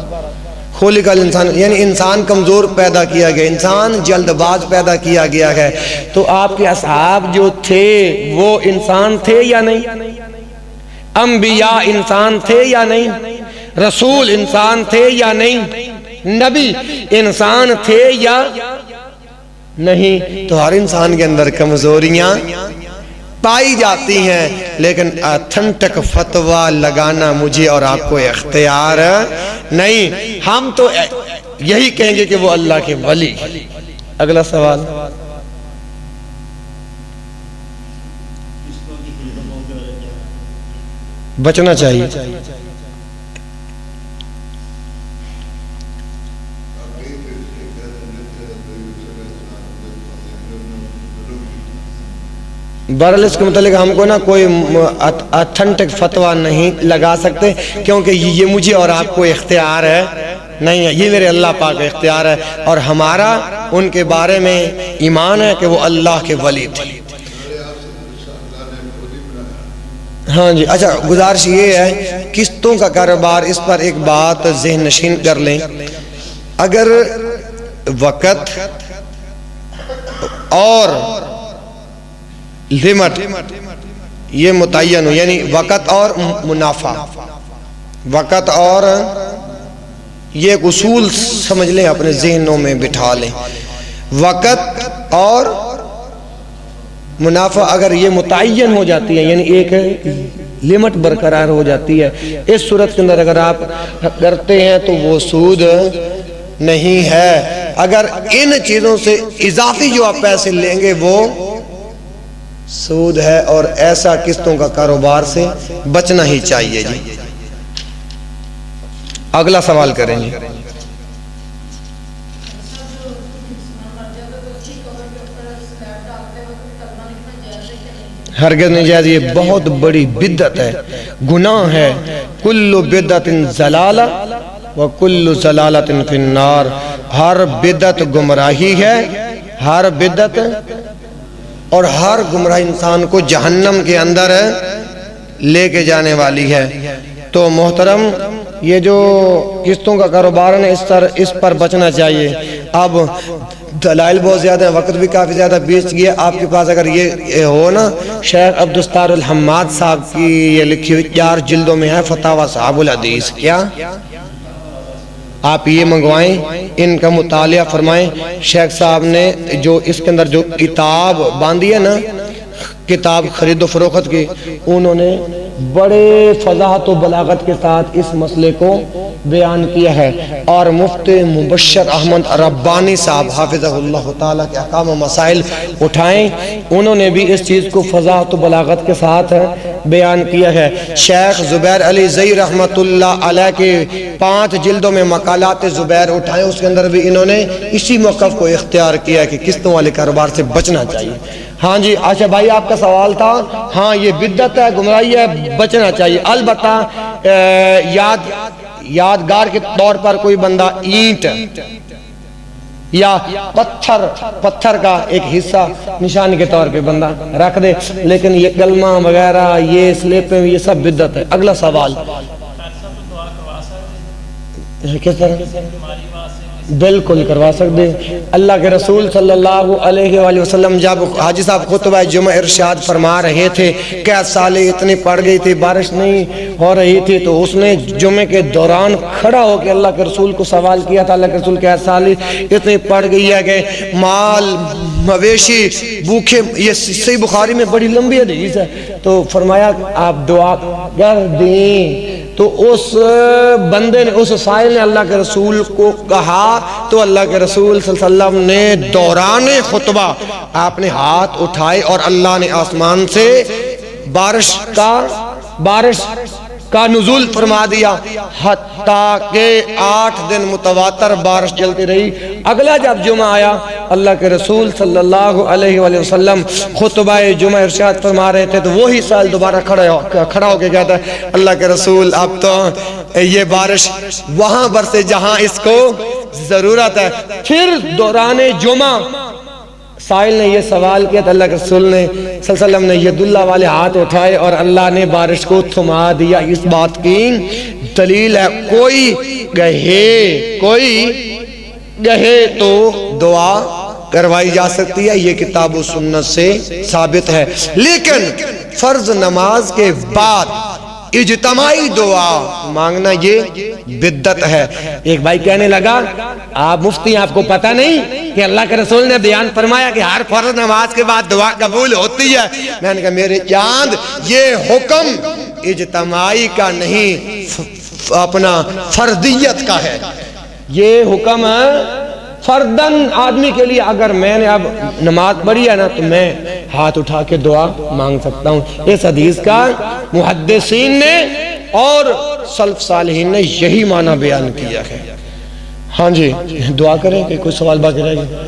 خُلِقَ الْإِنسَانُ یعنی انسان کمزور پیدا کیا گیا، انسان جلد باز پیدا کیا گیا ہے۔ تو آپ کے اصحاب جو تھے وہ انسان تھے یا نہیں؟ انبیاء انسان تھے یا نہیں؟ رسول انسان تھے یا نہیں؟ نبی انسان تھے یا نہیں؟ تو ہر انسان کے اندر کمزوریاں پائی جاتی ہیں، لیکن اتھنٹک فتویٰ لگانا مجھے اور آپ کو اختیار نہیں۔ ہم تو یہی کہیں گے کہ وہ اللہ کے ولی۔ اگلا سوال۔ بچنا چاہیے۔ بہرحال اس کے متعلق ہم کو نا کوئی اتھنٹک فتویٰ نہیں لگا سکتے، کیونکہ یہ مجھے اور آپ کو اختیار ہے نہیں ہے، یہ میرے اللہ پاک کا اختیار ہے، اور ہمارا ان کے بارے میں ایمان ہے کہ وہ اللہ کے ولی تھے۔ ہاں جی، اچھا گزارش یہ ہے قسطوں کا کاروبار، اس پر ایک بات ذہن نشین کر لیں۔ اگر وقت اور لمٹ یہ متعین ہو، یعنی وقت اور منافع، وقت اور یہ ایک اصول سمجھ لیں، اپنے ذہنوں میں بٹھا لیں۔ وقت اور منافع اگر یہ متعین ہو جاتی ہے، یعنی ایک لمٹ برقرار ہو جاتی ہے، اس صورت کے اندر اگر آپ کرتے ہیں تو وہ سود نہیں ہے۔ اگر ان چیزوں سے اضافی جو آپ پیسے لیں گے وہ سود ہے، اور ایسا قسطوں کا کاروبار سے بچنا ہی چاہیے جی۔ اگلا سوال کریں گے۔ ہرگز نہیں جائز، یہ بہت بڑی بدعت ہے، گناہ ہے۔ کل بدعت ضلالہ وکل ضلالۃ فی النار، ہر بدعت گمراہی ہے، ہر بدعت اور ہر گمراہ انسان کو جہنم کے اندر لے کے جانے والی ہے۔ تو محترم یہ جو قسطوں کا کاروبار ہے اس پر بچنا چاہیے۔ اب دلائل بہت زیادہ ہیں، وقت بھی کافی زیادہ بیت گیا۔ آپ کے پاس اگر یہ ہو نا، شیخ عبدالستار الحماد صاحب کی یہ لکھی ہوئی 4 جلدوں میں ہے فتاوی صحاب الحدیث، کیا آپ یہ منگوائیں، ان کا مطالعہ فرمائیں۔ شیخ صاحب نے جو اس کے اندر جو کتاب باندھی ہے نا، کتاب خرید و فروخت کی، انہوں نے بڑے فضاحت و بلاغت کے ساتھ اس مسئلے کو بیان کیا ہے، اور مفتی مبشر احمد ربانی صاحب حافظہ اللہ تعالیٰ کے احکام و مسائل اٹھائیں، انہوں نے بھی اس چیز کو فضاحت و بلاغت کے ساتھ بیان کیا ہے۔ شیخ زبیر علی زئی رحمت اللہ علیہ کے 5 جلدوں میں مقالات زبیر اٹھائیں، اس کے اندر بھی انہوں نے اسی موقف کو اختیار کیا کہ قسطوں والے کاروبار سے بچنا چاہیے۔ ہاں جی، اچھا بھائی آپ کا سوال تھا، ہاں یہ بدعت ہے، گمراہی ہے، بچنا چاہیے۔ البتہ یادگار کے طور پر کوئی بندہ اینٹ یا پتھر کا ایک حصہ نشانی کے طور پہ بندہ رکھ دے، لیکن یہ کلمہ وغیرہ، یہ سلیپیں، یہ سب بدعت ہے۔ اگلا سوال، کس طرح؟ بالکل کروا سکتے۔ اللہ کے رسول صلی اللہ علیہ وآلہ وسلم جب حاجی صاحب خطبہ جمعہ ارشاد فرما رہے تھے کہ سالیں اتنی پڑ گئی تھی، بارش نہیں ہو رہی تھی، تو اس نے جمعے کے دوران کھڑا ہو کے اللہ کے رسول کو سوال کیا تھا، اللہ کے رسول کہ سالیں اتنی پڑ گئی ہے کہ مال مویشی بھوکے، یہ صحیح بخاری میں بڑی لمبی حدیث ہے، تو فرمایا آپ دعا کر دیں۔ تو اس بندے نے، اس سائل نے اللہ کے رسول کو کہا، تو اللہ کے رسول صلی اللہ علیہ وسلم نے دوران خطبہ آپ نے ہاتھ اٹھائے اور اللہ نے آسمان سے بارش کا نزول فرما دیا، حتیٰ کہ 8 دن متواتر بارش چلتی رہی۔ اگلا جب جمعہ آیا، اللہ کے رسول صلی اللہ علیہ وآلہ وسلم خطبہ جمعہ ارشاد فرما رہے تھے، تو وہی سائل دوبارہ کھڑا ہو کے کہتا ہے، اللہ کے رسول اب تو یہ بارش وہاں برسے جہاں اس کو ضرورت ہے۔ پھر دوران جمعہ سائل نے یہ سوال کیا، تو اللہ کے رسول نے صلی اللہ علیہ وسلم نے ید اللہ والے ہاتھ اٹھائے اور اللہ نے بارش کو تھما دیا۔ اس بات کی دلیل ہے کوئی گہے تو دعا کروائی جا سکتی ہے، یہ کتاب و سنت سے ثابت ہے، لیکن فرض نماز کے بعد اجتماعی دعا مانگنا یہ بدعت ہے۔ ایک بھائی کہنے لگا، آپ مفتی آپ کو پتہ نہیں کہ اللہ کے رسول نے بیان فرمایا کہ ہر فرض نماز کے بعد دعا قبول ہوتی ہے؟ میں نے کہا میرے چاند، یہ حکم اجتماعی کا نہیں، اپنا فردیت کا ہے۔ یہ حکم فردن آدمی کے لیے، اگر میں نے اب نماز پڑھی ہے نا تو میں ہاتھ اٹھا کے دعا مانگ سکتا ہوں۔ اس حدیث کا محدثین نے اور سلف صالحین نے یہی معنی بیان کیا ہے۔ ہاں جی، دعا کریں کہ کوئی سوال باقی رہ گیا؟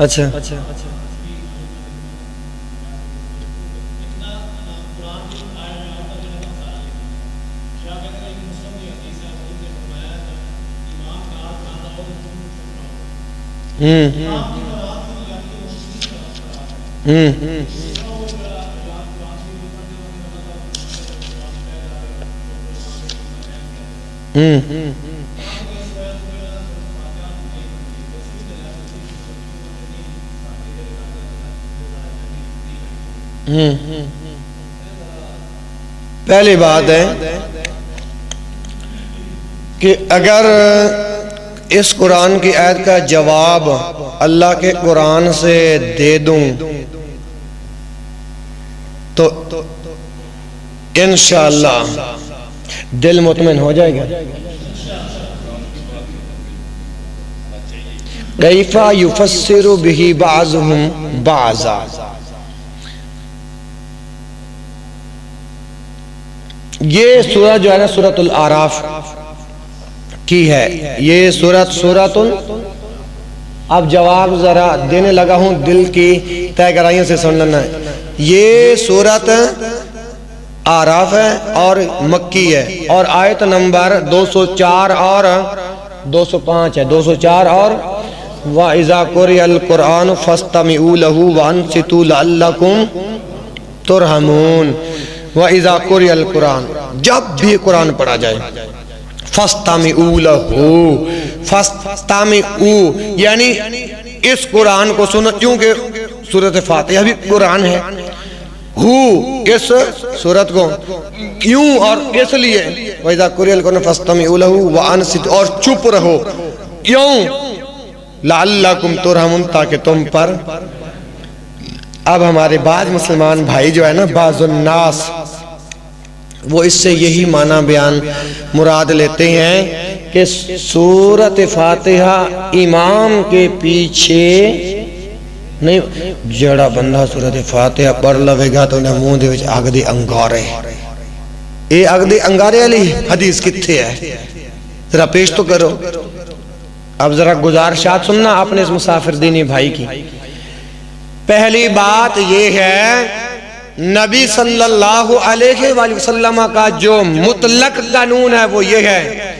اچھا پہلی بات ہے کہ اگر اس قرآن کی آیت کا جواب اللہ کے قرآن سے دے دوں تو انشاءاللہ دل مطمئن ہو جائے گا۔ کیف یفسر بہ بعضهم بعضا، یہ سورہ جو ہے نا سورۃ الاعراف کی ہے، یہ سورۃ اب جواب ذرا دینے لگا ہوں، دل کی طے گرائیوں سے سن لینا ہے۔ یہ سورۃ اعراف ہے اور مکی ہے، اور آیت نمبر 204 اور 205 ہے، 204 اور وَإِذَا قُرِئَ الْقُرْآنُ فَاسْتَمِعُوا لَهُ وَأَنصِتُوا لَعَلَّكُمْ تُرْحَمُونَ۔ وَإِذَا قُرِئَ الْقُرْآنُ، جب بھی قرآن پڑھا جائے، فَاسْتَمِعُوا لَهُ، فَاسْتَمِعُوا یعنی اس قرآن کو سنو، کیونکہ سورۃ فاتحہ بھی قرآن ہے، اس سورت کو کیوں اور اس لیے وَإِذَا قُرِئَ الْقُرْآنُ فَاسْتَمِعُوا لَهُ وَأَنصِتُوا، اور چپ رہو، کیوں؟ لَعَلَّكُمْ تُرْحَمُونَ، تاکہ تم پر اب ہمارے بعض مسلمان بھائی جو ہے نا، بعض الناس، وہ اس سے یہی معنی بیان مراد لیتے ہیں کہ سورۃ فاتحہ امام کے پیچھے نہیں، جڑا بندہ سورۃ فاتحہ پڑھ لوے گا تو انہیں منہ دے وچ اگ دے انگارے، اے اگ دے انگارے علی حدیث کتھے ہے؟ ذرا پیش تو کرو۔ اب ذرا گزارشات سننا اپنے اس مسافر دینی بھائی کی۔ پہلی بات یہ ہے، نبی صلی اللہ علیہ وآلہ وسلم کا جو مطلق قانون ہے وہ یہ ہے